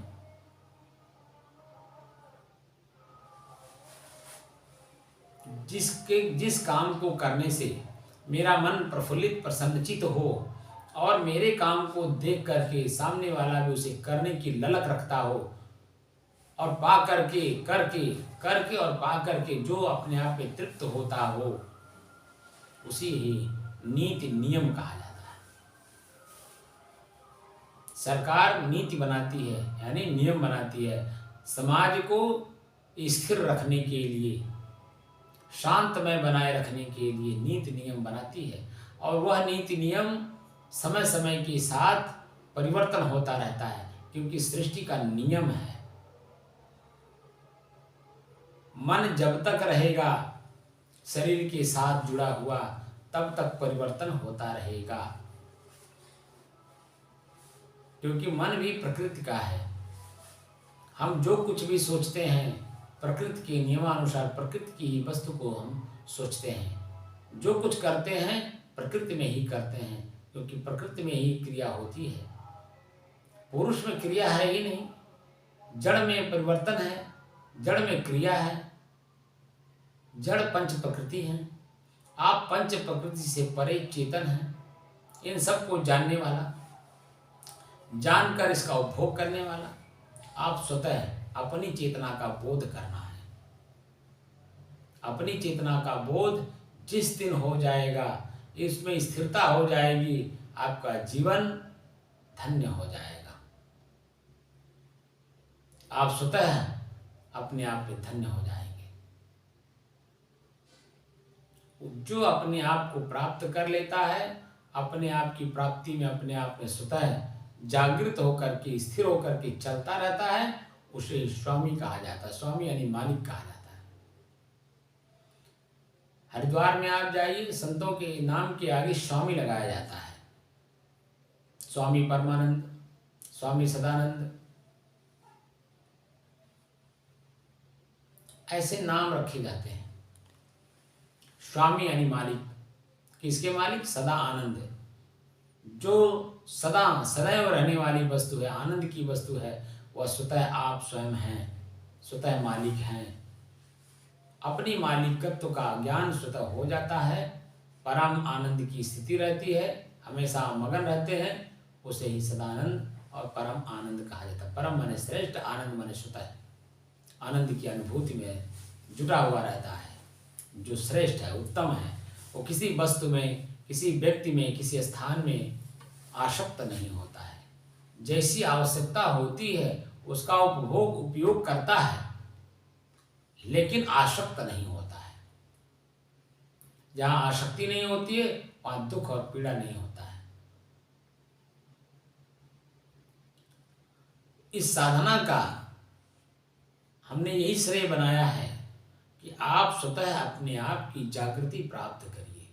जिस काम को करने से मेरा मन प्रफुल्लित प्रसन्नचित हो और मेरे काम को देख करके सामने वाला भी उसे करने की ललक रखता हो, और पा करके और पा करके जो अपने आप में तृप्त होता हो, उसी ही नीति नियम कहा जाता है। सरकार नीति बनाती है, यानी नियम बनाती है, समाज को स्थिर रखने के लिए, शांतमय बनाए रखने के लिए नीति नियम बनाती है। और वह नीति नियम समय समय के साथ परिवर्तन होता रहता है, क्योंकि सृष्टि का नियम है। मन जब तक रहेगा शरीर के साथ जुड़ा हुआ, तब तक परिवर्तन होता रहेगा, क्योंकि मन भी प्रकृति का है। हम जो कुछ भी सोचते हैं, प्रकृति के नियमानुसार प्रकृति की वस्तु को हम सोचते हैं। जो कुछ करते हैं प्रकृति में ही करते हैं, क्योंकि प्रकृति में ही क्रिया होती है। पुरुष में क्रिया है ही नहीं, जड़ में परिवर्तन है, जड़ में क्रिया है। जड़ पंच प्रकृति हैं, आप पंच प्रकृति से परे चेतन हैं। इन सब को जानने वाला, जानकर इसका उपभोग करने वाला, आप स्वतः अपनी चेतना का बोध करना है। अपनी चेतना का बोध जिस दिन हो जाएगा, इसमें स्थिरता हो जाएगी, आपका जीवन धन्य हो जाएगा। आप स्वतः अपने आप में धन्य हो जाएंगे। जो अपने आप को प्राप्त कर लेता है, अपने आप की प्राप्ति में अपने आप में स्वतः जागृत होकर के, स्थिर होकर के चलता रहता है, उसे स्वामी कहा जाता है। स्वामी यानी मालिक कहा जाता है। हरिद्वार में आप जाइए, संतों के नाम के आगे स्वामी लगाया जाता है। स्वामी परमानंद, स्वामी सदानंद, ऐसे नाम रखे जाते हैं। स्वामी यानी मालिक। किसके मालिक? सदा आनंद। जो सदा सदैव रहने वाली वस्तु है, आनंद की वस्तु है, वह स्वतः आप स्वयं हैं, स्वतः मालिक हैं। अपनी मालिकत्व का ज्ञान स्वतः हो जाता है, परम आनंद की स्थिति रहती है, हमेशा मगन रहते हैं, उसे ही सदानंद और परम आनंद कहा जाता है। परम माने श्रेष्ठ, आनंद माने स्वतः आनंद की अनुभूति में जुटा हुआ रहता है। जो श्रेष्ठ है, उत्तम है, वो किसी वस्तु में, किसी व्यक्ति में, किसी स्थान में आसक्त नहीं होता है। जैसी आवश्यकता होती है उसका उपयोग करता है, लेकिन आसक्त नहीं होता है। जहाँ आसक्ति नहीं होती है वहाँ दुख और पीड़ा नहीं होता है। इस साधना का हमने यही श्रेय बनाया है कि आप स्वतः अपने आप की जागृति प्राप्त करिए।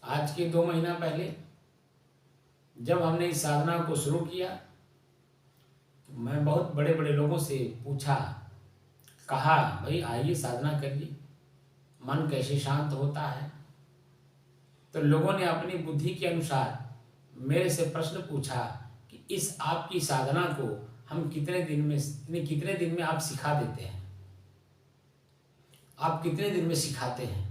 आज के 2 महीना पहले जब हमने इस साधना को शुरू किया, तो मैं बहुत बड़े बड़े लोगों से पूछा, कहा भाई आइए साधना करिए, मन कैसे शांत होता है। तो लोगों ने अपनी बुद्धि के अनुसार मेरे से प्रश्न पूछा कि इस आपकी साधना को हम कितने दिन में आप सिखा देते हैं, आप कितने दिन में सिखाते हैं।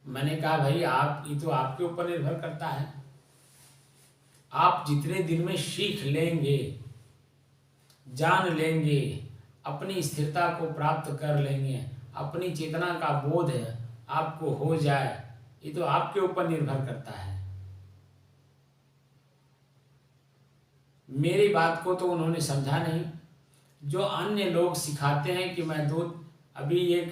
मैंने कहा भाई आप, ये तो आपके ऊपर निर्भर करता है। आप जितने दिन में सीख लेंगे, जान लेंगे, अपनी स्थिरता को प्राप्त कर लेंगे, अपनी चेतना का बोध आपको हो जाए, ये तो आपके ऊपर निर्भर करता है। मेरी बात को तो उन्होंने समझा नहीं। जो अन्य लोग सिखाते हैं कि मैं अभी एक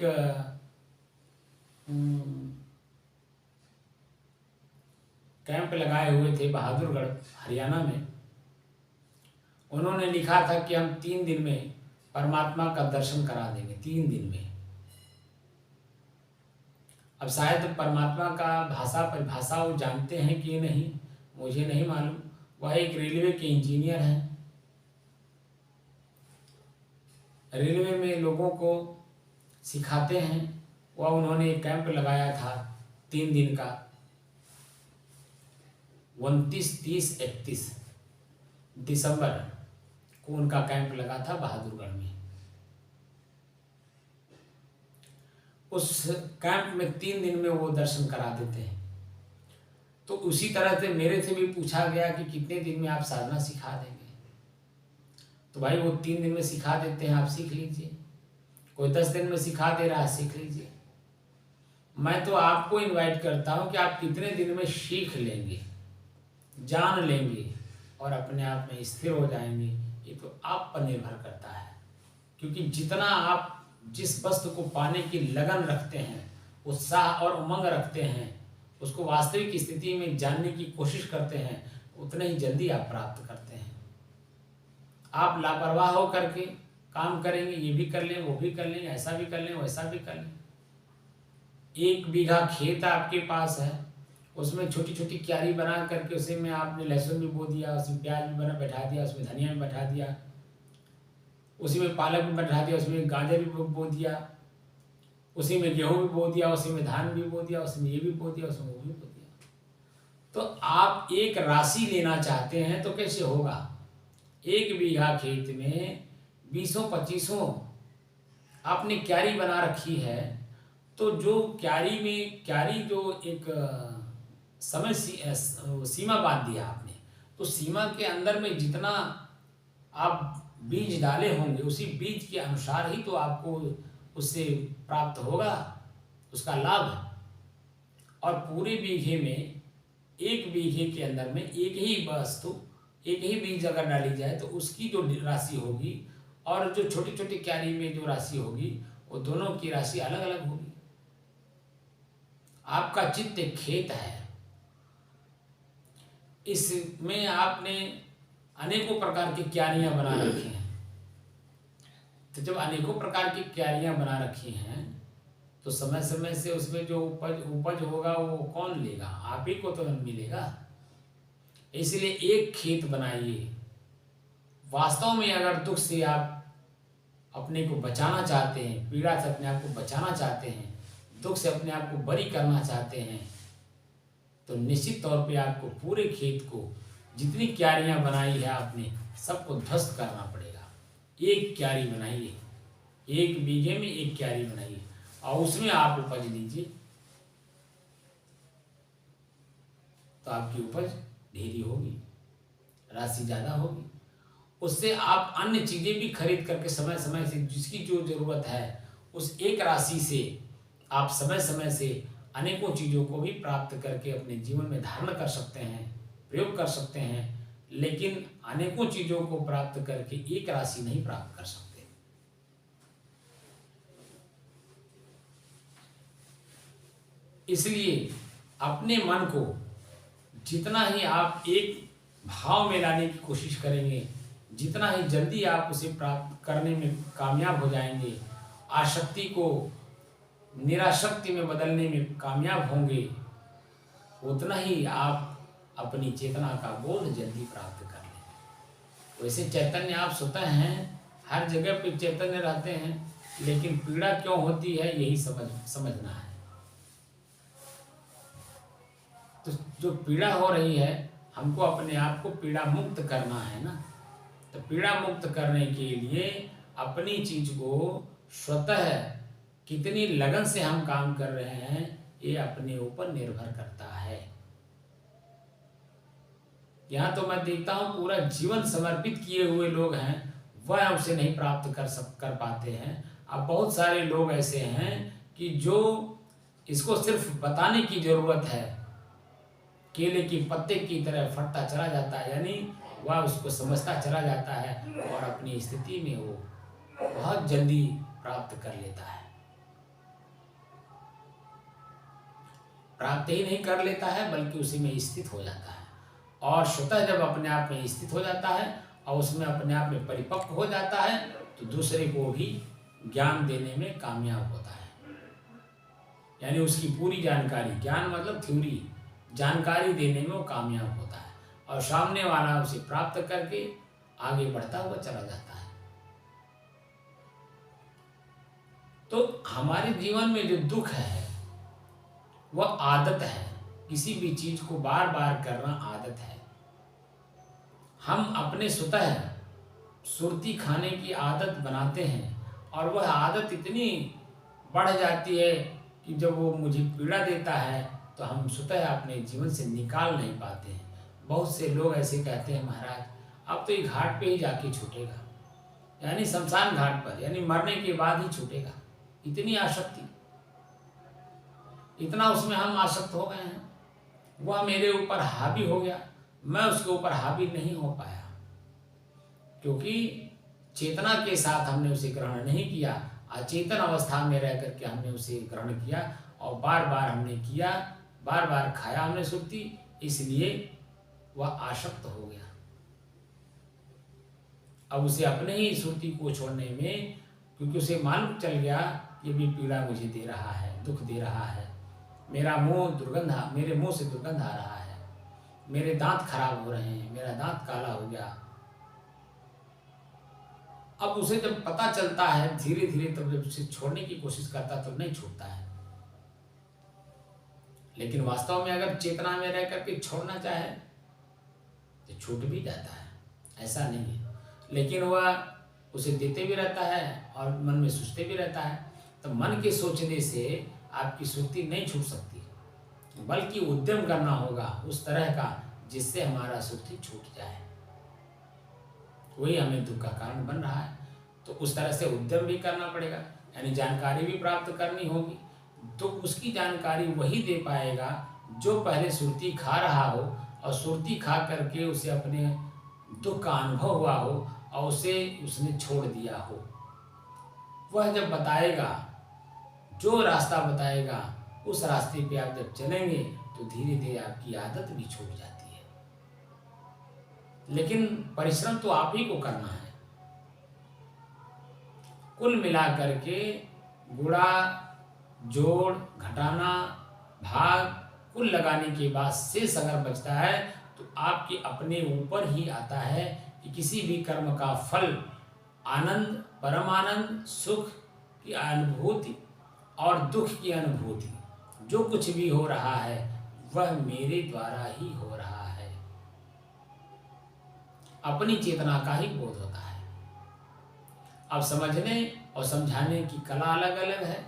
कैंप लगाए हुए थे बहादुरगढ़ हरियाणा में, उन्होंने लिखा था कि हम 3 दिन में परमात्मा का दर्शन करा देंगे, 3 दिन में। अब शायद परमात्मा का परिभाषा वो जानते हैं कि नहीं, मुझे नहीं मालूम। वह एक रेलवे के इंजीनियर हैं, रेलवे में लोगों को सिखाते हैं। वह उन्होंने एक कैंप लगाया था 3 दिन का, 29, 30, 31 दिसंबर को उनका कैंप लगा था बहादुरगढ़ में। उस कैंप में 3 दिन में वो दर्शन करा देते हैं। तो उसी तरह से मेरे से भी पूछा गया कि कितने दिन में आप साधना सिखा देंगे। तो भाई वो 3 दिन में सिखा देते हैं, आप सीख लीजिए। कोई 10 दिन में सिखा दे रहा है, सीख लीजिए। मैं तो आपको इनवाइट करता हूँ कि आप कितने दिन में सीख लेंगे, जान लेंगे और अपने आप में स्थिर हो जाएंगे, ये तो आप पर निर्भर करता है। क्योंकि जितना आप जिस वस्तु को पाने की लगन रखते हैं, उत्साह और उमंग रखते हैं, उसको वास्तविक स्थिति में जानने की कोशिश करते हैं, उतने ही जल्दी आप प्राप्त करते हैं। आप लापरवाह हो करके काम करेंगे, ये भी कर लें, वो भी कर लें, ऐसा भी कर लें, वैसा भी कर लें। 1 बीघा खेत आपके पास है, उसमें छोटी छोटी क्यारी बना करके उसी में आपने लहसुन भी बो दिया, उसमें प्याज भी बैठा दिया, उसमें धनिया भी बैठा दिया, उसी में पालक भी बैठा दिया, उसमें गाजर भी बो दिया, उसी में गेहूँ भी बो दिया, उसी में धान भी बो दिया, उसमें ये भी बो दिया, उसमें वो भी बो दिया। तो आप एक राशि लेना चाहते हैं तो कैसे होगा? 1 बीघा खेत में 20-25 आपने क्यारी बना रखी है, तो जो क्यारी जो एक समय सीमा बांध दिया आपने, तो सीमा के अंदर में जितना आप बीज डाले होंगे, उसी बीज के अनुसार ही तो आपको उससे प्राप्त होगा, उसका लाभ। और पूरे बीघे में, एक बीघे के अंदर में एक ही वस्तु, एक ही बीज अगर डाली जाए तो उसकी जो राशि होगी और जो छोटी छोटी क्यारी में जो राशि होगी, वो दोनों की राशि अलग अलग होगी। आपका चित्त एक खेत है, इसमें आपने अनेकों प्रकार की क्यारियां बना रखी हैं। तो जब अनेकों प्रकार की क्यारियां बना रखी हैं तो समय समय से उसमें जो उपज होगा वो कौन लेगा? आप ही को तो मिलेगा। इसलिए एक खेत बनाइए। वास्तव में अगर दुख से आप अपने को बचाना चाहते हैं, पीड़ा से अपने आप को बचाना चाहते हैं, दुख से अपने आप को बरी करना चाहते हैं, तो निश्चित तौर पे आपको पूरे खेत को, जितनी क्यारियां बनाई है आपने, सबको ध्वस्त करना पड़ेगा। एक क्यारी बनाइए, एक बीघे में एक क्यारी बनाइए और उसमें आप उपज लीजिए, तो आपकी उपज ढेरी होगी, राशि ज़्यादा होगी। उससे आप अन्य चीज़ें भी खरीद करके समय समय से जिसकी जो ज़रूरत है, उस एक राशि से आप समय समय से अनेकों चीज़ों को भी प्राप्त करके अपने जीवन में धारण कर सकते हैं, प्रयोग कर सकते हैं। लेकिन अनेकों चीज़ों को प्राप्त करके एक राशि नहीं प्राप्त कर सकते। इसलिए अपने मन को जितना ही आप एक भाव में लाने की कोशिश करेंगे, जितना ही जल्दी आप उसे प्राप्त करने में कामयाब हो जाएंगे, आसक्ति को निराशक्ति में बदलने में कामयाब होंगे, उतना ही आप अपनी चेतना का बोध जल्दी प्राप्त कर लेंगे। वैसे चैतन्य आप स्वतः हैं, हर जगह पे चैतन्य रहते हैं, लेकिन पीड़ा क्यों होती है यही समझना है। तो जो पीड़ा हो रही है, हमको अपने आप को पीड़ा मुक्त करना है ना। तो पीड़ा मुक्त करने के लिए अपनी चीज को स्वतः कितनी लगन से हम काम कर रहे हैं, ये अपने ऊपर निर्भर करता है। यहाँ तो मैं देखता हूँ पूरा जीवन समर्पित किए हुए लोग हैं, वह उसे नहीं प्राप्त कर पाते हैं। अब बहुत सारे लोग ऐसे हैं कि जो इसको सिर्फ बताने की जरूरत है, केले की पत्ते की तरह फटता चला जाता है, यानी वह उसको समझता चला जाता है और अपनी स्थिति में वो बहुत जल्दी प्राप्त कर लेता है। प्राप्त ही नहीं कर लेता है बल्कि उसी में स्थित हो जाता है। और स्वतः जब अपने आप में स्थित हो जाता है और उसमें अपने आप में परिपक्व हो जाता है, तो दूसरे को भी ज्ञान देने में कामयाब होता है। यानी उसकी पूरी जानकारी, ज्ञान मतलब थ्योरी, जानकारी देने में वो कामयाब होता है और सामने वाला उसे प्राप्त करके आगे बढ़ता हुआ चला जाता है। तो हमारे जीवन में जो दुख है वह आदत है। किसी भी चीज को बार बार करना आदत है। हम अपने स्वतः सुरती खाने की आदत बनाते हैं और वह आदत इतनी बढ़ जाती है कि जब वो मुझे पीड़ा देता है तो हम स्वतः अपने जीवन से निकाल नहीं पाते हैं। बहुत से लोग ऐसे कहते हैं, महाराज अब तो ये घाट पे ही जाके छूटेगा, यानी शमशान घाट पर, यानी मरने के बाद ही छूटेगा। इतनी आसक्ति, इतना उसमें हम आसक्त हो गए हैं। वह मेरे ऊपर हावी हो गया, मैं उसके ऊपर हावी नहीं हो पाया, क्योंकि चेतना के साथ हमने उसे ग्रहण नहीं किया। अचेतन अवस्था में रह करके हमने उसे ग्रहण किया और बार बार हमने किया, बार बार खाया हमने सुरती, इसलिए वह आसक्त हो गया। अब उसे अपने ही सुरती को छोड़ने में, क्योंकि उसे मालूम चल गया ये भी पीड़ा मुझे दे रहा है, दुख दे रहा है, मेरा मेरे मुंह से दुर्गंध आ रहा है, मेरे दांत खराब हो रहे हैं, मेरा दांत काला हो गया। अब उसे जब पता चलता है धीरे धीरे, तब जब उसे छोड़ने की कोशिश करता तो नहीं छूटता है। लेकिन वास्तव में अगर चेतना में रह करके छोड़ना चाहे तो छूट भी जाता है, ऐसा नहीं है। लेकिन वह उसे देते भी रहता है और मन में सोचते भी रहता है। तो मन के सोचने से आपकी सुरती नहीं छूट सकती, बल्कि उद्यम करना होगा उस तरह का जिससे हमारा सुरती छूट जाए। वही हमें दुख का कारण बन रहा है, तो उस तरह से उद्यम भी करना पड़ेगा। यानी जानकारी भी प्राप्त करनी होगी, तो उसकी जानकारी वही दे पाएगा जो पहले सुरती खा रहा हो और सुरती खा करके उसे अपने दुख का अनुभव हुआ हो और उसे उसने छोड़ दिया हो। वह जब बताएगा, जो रास्ता बताएगा, उस रास्ते पे आप जब चलेंगे तो धीरे धीरे आपकी आदत भी छूट जाती है। लेकिन परिश्रम तो आप ही को करना है। कुल मिलाकर के गुणा, जोड़, घटाना, भाग, कुल लगाने के बाद शेष अगर बचता है तो आपके अपने ऊपर ही आता है कि किसी भी कर्म का फल, आनंद, परम आनंद, सुख की अनुभूति और दुख की अनुभूति, जो कुछ भी हो रहा है वह मेरे द्वारा ही हो रहा है। अपनी चेतना का ही बोध होता है। अब समझने और समझाने की कला अलग अलग है।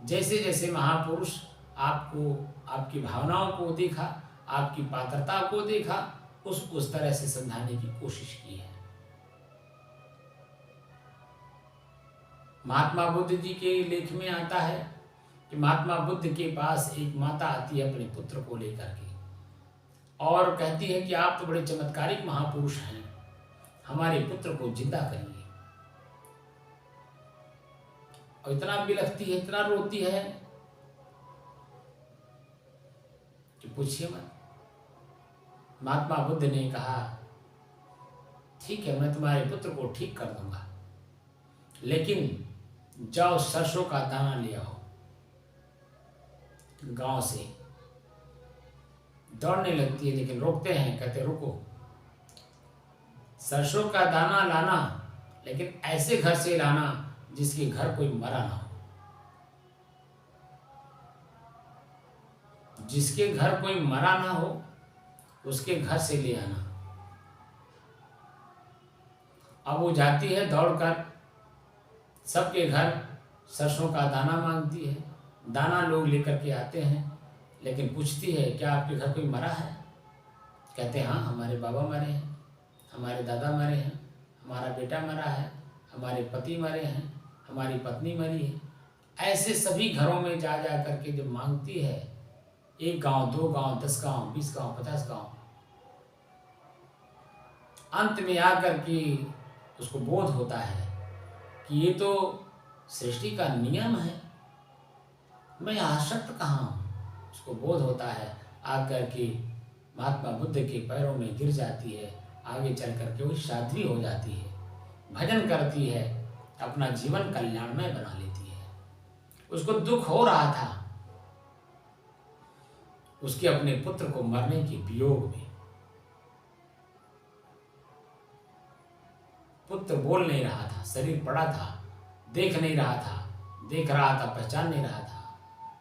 जैसे जैसे महापुरुष आपको, आपकी भावनाओं को देखा, आपकी पात्रता को देखा, उस तरह से समझाने की कोशिश की है। महात्मा बुद्ध जी के लेख में आता है कि महात्मा बुद्ध के पास एक माता आती है अपने पुत्र को लेकर के और कहती है कि आप तो बड़े चमत्कारिक महापुरुष हैं, हमारे पुत्र को जिंदा करिए। और इतना बिलखती है, इतना रोती है कि पूछिए मत। महात्मा बुद्ध ने कहा, ठीक है, मैं तुम्हारे पुत्र को ठीक कर दूंगा, लेकिन जाओ सरसों का दाना ले आओ गांव से। दौड़ने लगती है लेकिन रोकते हैं, कहते रुको, सरसों का दाना लाना, लेकिन ऐसे घर से लाना जिसके घर कोई मरा ना हो। जिसके घर कोई मरा ना हो उसके घर से ले आना। अब वो जाती है दौड़कर, सबके घर सरसों का दाना मांगती है। दाना लोग लेकर के आते हैं, लेकिन पूछती है क्या आपके घर कोई मरा है? कहते हैं हाँ, हमारे बाबा मरे हैं, हमारे दादा मरे हैं, हमारा बेटा मरा है, हमारे पति मरे हैं, हमारी पत्नी मरी है। ऐसे सभी घरों में जा जा करके जब मांगती है, 1 गांव, 2 गांव, 10 गांव, 20 गांव, 50 गांव, अंत में आकर के उसको बोध होता है कि ये तो सृष्टि का नियम है, मैं आसक्त कहाँ हूँ। उसको बोध होता है, आकर के महात्मा बुद्ध के पैरों में गिर जाती है। आगे चल करके वो साध्वी हो जाती है, भजन करती है, अपना जीवन कल्याणमय बना लेती है। उसको दुख हो रहा था उसके अपने पुत्र को मरने के वियोग में। पुत्र बोल नहीं रहा था, शरीर पड़ा था, देख नहीं रहा था, देख रहा था पहचान नहीं रहा था।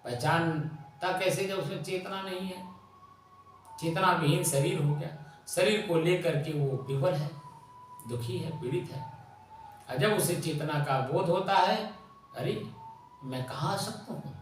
पहचानता कैसे जब उसमें चेतना नहीं है? चेतना विहीन शरीर हो गया। शरीर को लेकर के वो विवल है, दुखी है, पीड़ित है। और जब उसे चेतना का बोध होता है, अरे मैं कहाँ आ सकता हूँ,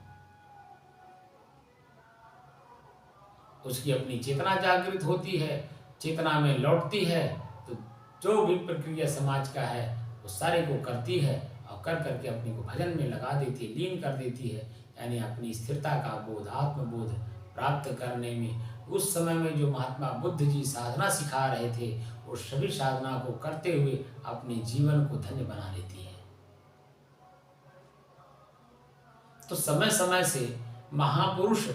उसकी अपनी चेतना जागृत होती है, चेतना में लौटती है, तो जो भी प्रक्रिया समाज का है वो सारे को करती है और कर करके अपने को भजन में लगा देती है, लीन कर देती है। यानी अपनी स्थिरता का बोध, आत्मबोध प्राप्त करने में उस समय में जो महात्मा बुद्ध जी साधना सिखा रहे थे, वो सभी साधना को करते हुए अपने जीवन को धन्य बना लेती है। तो समय समय से महापुरुष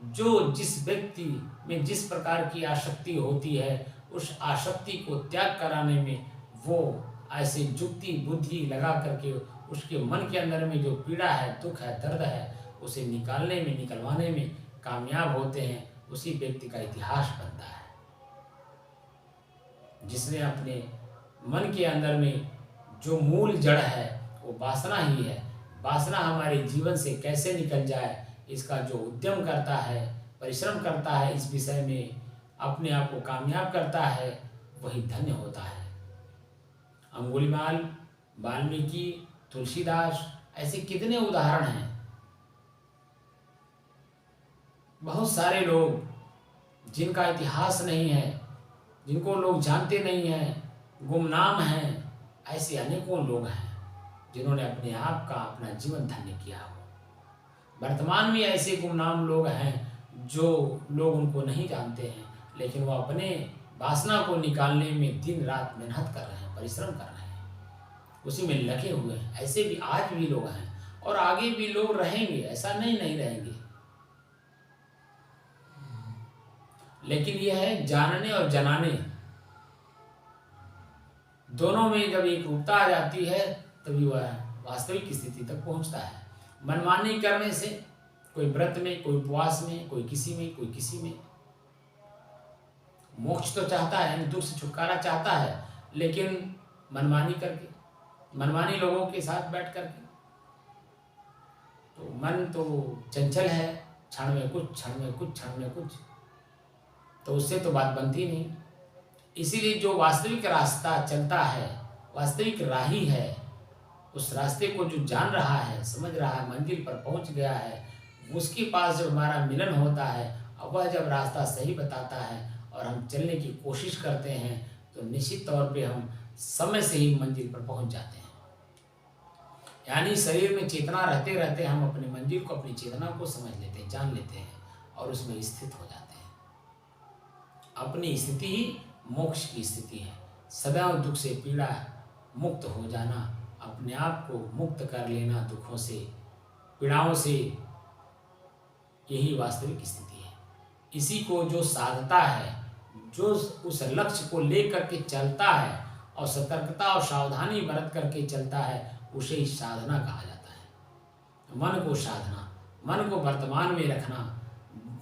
जो जिस व्यक्ति में जिस प्रकार की आसक्ति होती है, उस आसक्ति को त्याग कराने में वो ऐसे युक्ति बुद्धि लगा करके उसके मन के अंदर में जो पीड़ा है, दुख है, दर्द है, उसे निकालने में, निकलवाने में कामयाब होते हैं। उसी व्यक्ति का इतिहास बनता है जिसने अपने मन के अंदर में जो मूल जड़ है वो वासना ही है। वासना हमारे जीवन से कैसे निकल जाए, इसका जो उद्यम करता है, परिश्रम करता है, इस विषय में अपने आप को कामयाब करता है, वही धन्य होता है। अंगुलीमाल, वाल्मीकि, तुलसीदास, ऐसे कितने उदाहरण हैं। बहुत सारे लोग जिनका इतिहास नहीं है, जिनको लोग जानते नहीं हैं, गुमनाम हैं, ऐसे अनेकों लोग हैं। जिन्होंने अपने आप का अपना जीवन धन्य किया हो। वर्तमान में ऐसे गुमनाम लोग हैं जो लोग उनको नहीं जानते हैं, लेकिन वो अपने वासना को निकालने में दिन रात मेहनत कर रहे हैं, परिश्रम कर रहे हैं, उसी में लगे हुए हैं। ऐसे भी आज भी लोग हैं और आगे भी लोग रहेंगे, ऐसा नहीं रहेंगे। लेकिन यह है जानने और जनाने दोनों में जब एक रूपता आ जाती है तभी वह वास्तविक स्थिति तक पहुंचता है। मनमानी करने से कोई व्रत में, कोई उपवास में, कोई किसी में, कोई किसी में मोक्ष तो चाहता है, दुख से छुटकारा चाहता है, लेकिन मनमानी करके, मनमानी लोगों के साथ बैठ करके, तो मन तो चंचल है, क्षण में कुछ, क्षण में कुछ, क्षण में कुछ, तो उससे तो बात बनती नहीं। इसीलिए जो वास्तविक रास्ता चलता है, वास्तविक राही है, उस रास्ते को जो जान रहा है, समझ रहा है, मंजिल पर पहुंच गया है, उसके पास जब हमारा मिलन होता है और वह जब रास्ता सही बताता है और हम चलने की कोशिश करते हैं, तो निश्चित तौर पे हम समय से ही मंजिल पर पहुंच जाते हैं। यानी शरीर में चेतना रहते रहते हम अपनी मंजिल को, अपनी चेतना को समझ लेते हैं, जान लेते हैं और उसमें स्थित हो जाते हैं। अपनी स्थिति ही मोक्ष की स्थिति है। सदैव दुख से पीड़ा मुक्त हो जाना, अपने आप को मुक्त कर लेना दुखों से, पीड़ाओं से, यही वास्तविक स्थिति है। इसी को जो साधता है, जो उस लक्ष्य को लेकर के चलता है और सतर्कता और सावधानी बरत करके चलता है, उसे ही साधना कहा जाता है। मन को साधना, मन को वर्तमान में रखना,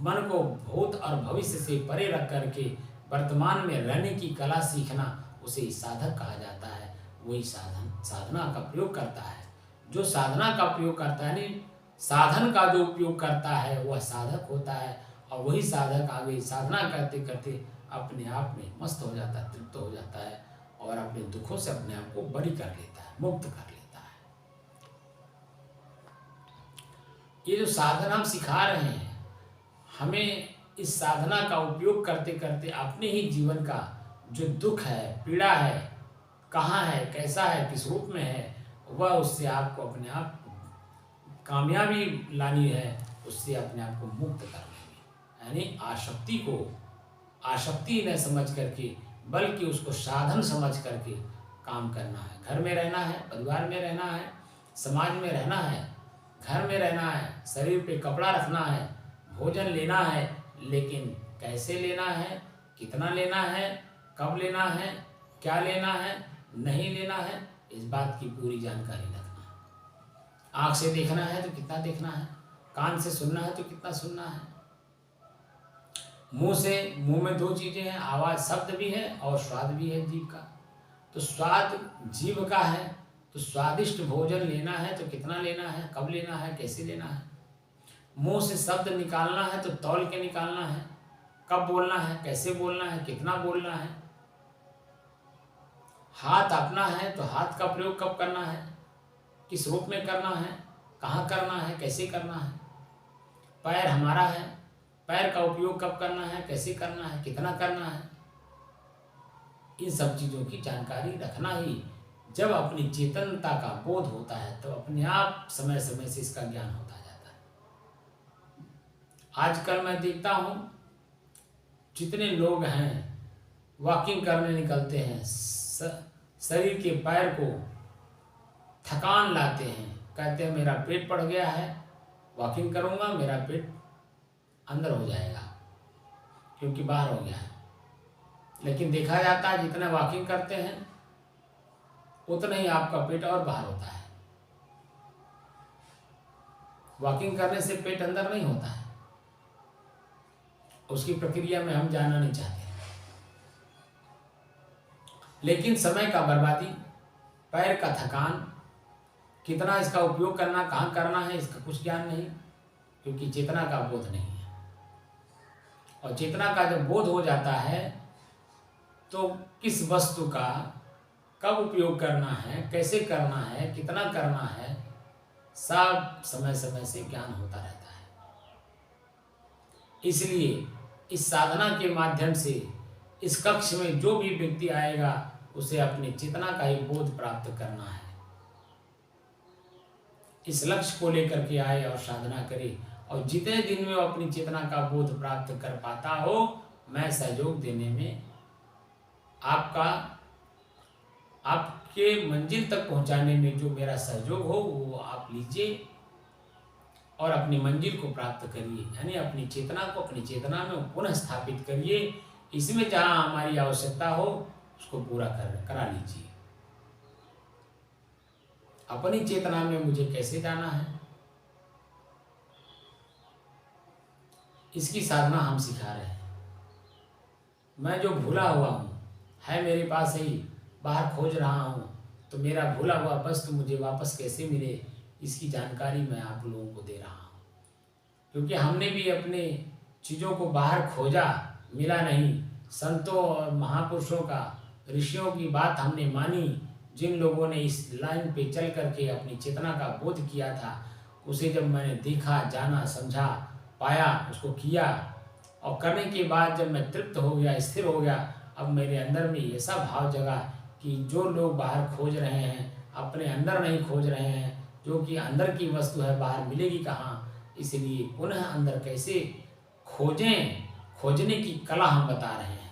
मन को भूत और भविष्य से परे रख करके वर्तमान में रहने की कला सीखना, उसे ही साधक कहा जाता है। वही साधना का प्रयोग करता है। जो साधना का प्रयोग करता है, यानी साधन का जो उपयोग करता है, वह साधक होता है। और वही साधक आगे साधना करते करते अपने आप में मस्त हो जाता है, तृप्त हो जाता है और अपने दुखों से अपने आप को बरी कर लेता है, मुक्त कर लेता है। ये जो साधना हम सिखा रहे हैं, हमें इस साधना का उपयोग करते करते अपने ही जीवन का जो दुख है, पीड़ा है, कहाँ है, कैसा है, किस रूप में है, वह उससे आपको अपने आप कामयाबी लानी है, उससे अपने आप को मुक्त कर लेंगे। यानी आसक्ति न समझ करके, बल्कि उसको साधन समझ करके काम करना है। घर में रहना है, परिवार में रहना है, समाज में रहना है, घर में रहना है, शरीर पे कपड़ा रखना है, भोजन लेना है, लेकिन कैसे लेना है, कितना लेना है, कब लेना है, क्या लेना है, नहीं लेना है, इस बात की पूरी जानकारी रखना है। आँख से देखना है तो कितना देखना है, कान से सुनना है तो कितना सुनना है, मुंह में दो चीजें हैं, आवाज, शब्द भी है और स्वाद भी है जीभ का। तो स्वाद जीभ का है, तो स्वादिष्ट भोजन लेना है तो कितना लेना है, कब लेना है, कैसे लेना है। मुंह से शब्द निकालना है तो तौल के निकालना है, कब बोलना है, कैसे बोलना है, कितना बोलना है। हाथ अपना है तो हाथ का प्रयोग कब करना है, किस रूप में करना है, कहाँ करना है, कैसे करना है। पैर हमारा है, पैर का उपयोग कब करना है, कैसे करना है, कितना करना है। इन सब चीज़ों की जानकारी रखना ही, जब अपनी चेतनता का बोध होता है तो अपने आप समय समय से इसका ज्ञान होता जाता है। आजकल मैं देखता हूँ जितने लोग हैं वॉकिंग करने निकलते हैं, शरीर के पैर को थकान लाते हैं, कहते हैं मेरा पेट पड़ गया है, वॉकिंग करूँगा मेरा पेट अंदर हो जाएगा क्योंकि बाहर हो गया है। लेकिन देखा जाता है जितना वॉकिंग करते हैं उतना ही आपका पेट और बाहर होता है। वॉकिंग करने से पेट अंदर नहीं होता है, उसकी प्रक्रिया में हम जानना नहीं चाहते। लेकिन समय का बर्बादी, पैर का थकान, कितना इसका उपयोग करना, कहाँ करना है, इसका कुछ ज्ञान नहीं, क्योंकि चेतना का बोध नहीं है। और चेतना का जब बोध हो जाता है तो किस वस्तु का कब उपयोग करना है, कैसे करना है, कितना करना है, सब समय समय से ज्ञान होता रहता है। इसलिए इस साधना के माध्यम से इस कक्ष में जो भी व्यक्ति आएगा उसे अपनी चेतना का ही बोध प्राप्त करना है। इस लक्ष्य को लेकर के आए और साधना करे, और जितने दिन में वो अपनी चेतना का बोध प्राप्त कर पाता हो, मैं सहयोग देने में आपके मंजिल तक पहुंचाने में जो मेरा सहयोग हो वो आप लीजिए और अपनी मंजिल को प्राप्त करिए, यानी अपनी चेतना को अपनी चेतना में पुनः स्थापित करिए। इसमें जहां हमारी आवश्यकता हो उसको पूरा करा लीजिए। अपनी चेतना में मुझे कैसे जाना है, इसकी साधना हम सिखा रहे हैं। मैं जो भूला हुआ हूँ है मेरे पास ही, बाहर खोज रहा हूँ, तो मेरा भूला हुआ वस्तु मुझे वापस कैसे मिले, इसकी जानकारी मैं आप लोगों को दे रहा हूँ। क्योंकि हमने भी अपने चीज़ों को बाहर खोजा, मिला नहीं। संतों और महापुरुषों का, ऋषियों की बात हमने मानी। जिन लोगों ने इस लाइन पे चल करके अपनी चेतना का बोध किया था, उसे जब मैंने देखा, जाना, समझा, पाया, उसको किया, और करने के बाद जब मैं तृप्त हो गया, स्थिर हो गया, अब मेरे अंदर में ऐसा भाव जगा कि जो लोग बाहर खोज रहे हैं अपने अंदर नहीं खोज रहे हैं, जो कि अंदर की वस्तु है बाहर मिलेगी कहाँ। इसलिए पुनः अंदर कैसे खोजें, खोजने की कला हम बता रहे हैं।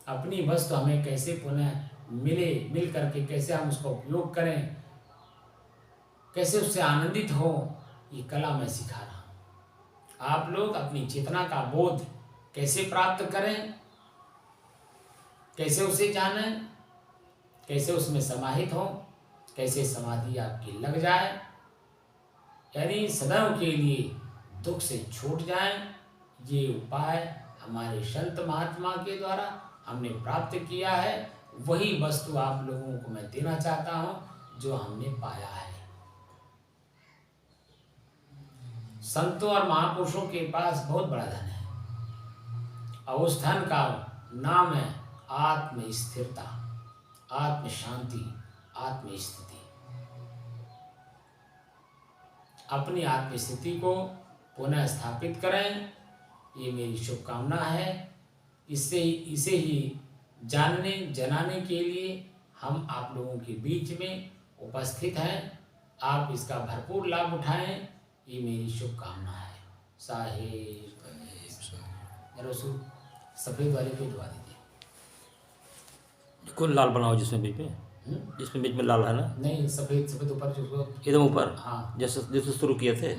अपनी वस्तु हमें कैसे पुनः मिल करके कैसे हम उसका उपयोग करें, कैसे उससे आनंदित हो, ये कला मैं सिखा रहा हूँ। आप लोग अपनी चेतना का बोध कैसे प्राप्त करें, कैसे उसे जानें, कैसे उसमें समाहित हो, कैसे समाधि आपकी लग जाए, यानी सदैव के लिए दुख से छूट जाए। ये उपाय हमारे संत महात्मा के द्वारा हमने प्राप्त किया है। वही वस्तु आप लोगों को मैं देना चाहता हूँ जो हमने पाया है। संतों और महापुरुषों के पास बहुत बड़ा धन है, और उस धन का नाम है आत्म स्थिरता, आत्म शांति, आत्म स्थिति। अपनी आत्म स्थिति को पुनः स्थापित करें, ये मेरी शुभकामना है। इसे ही जानने जनाने के लिए हम आप लोगों के बीच में उपस्थित हैं। आप इसका भरपूर लाभ उठाएं, ये मेरी शुभकामना है। साहेब सफ़ेद वाले को दबा दीजिए। कोई लाल बनाओ जिसमें बीच में, जिसमें बीच में लाल है ना, नहीं, सफ़ेद ऊपर जो एकदम ऊपर, हाँ, जैसे शुरू किए थे।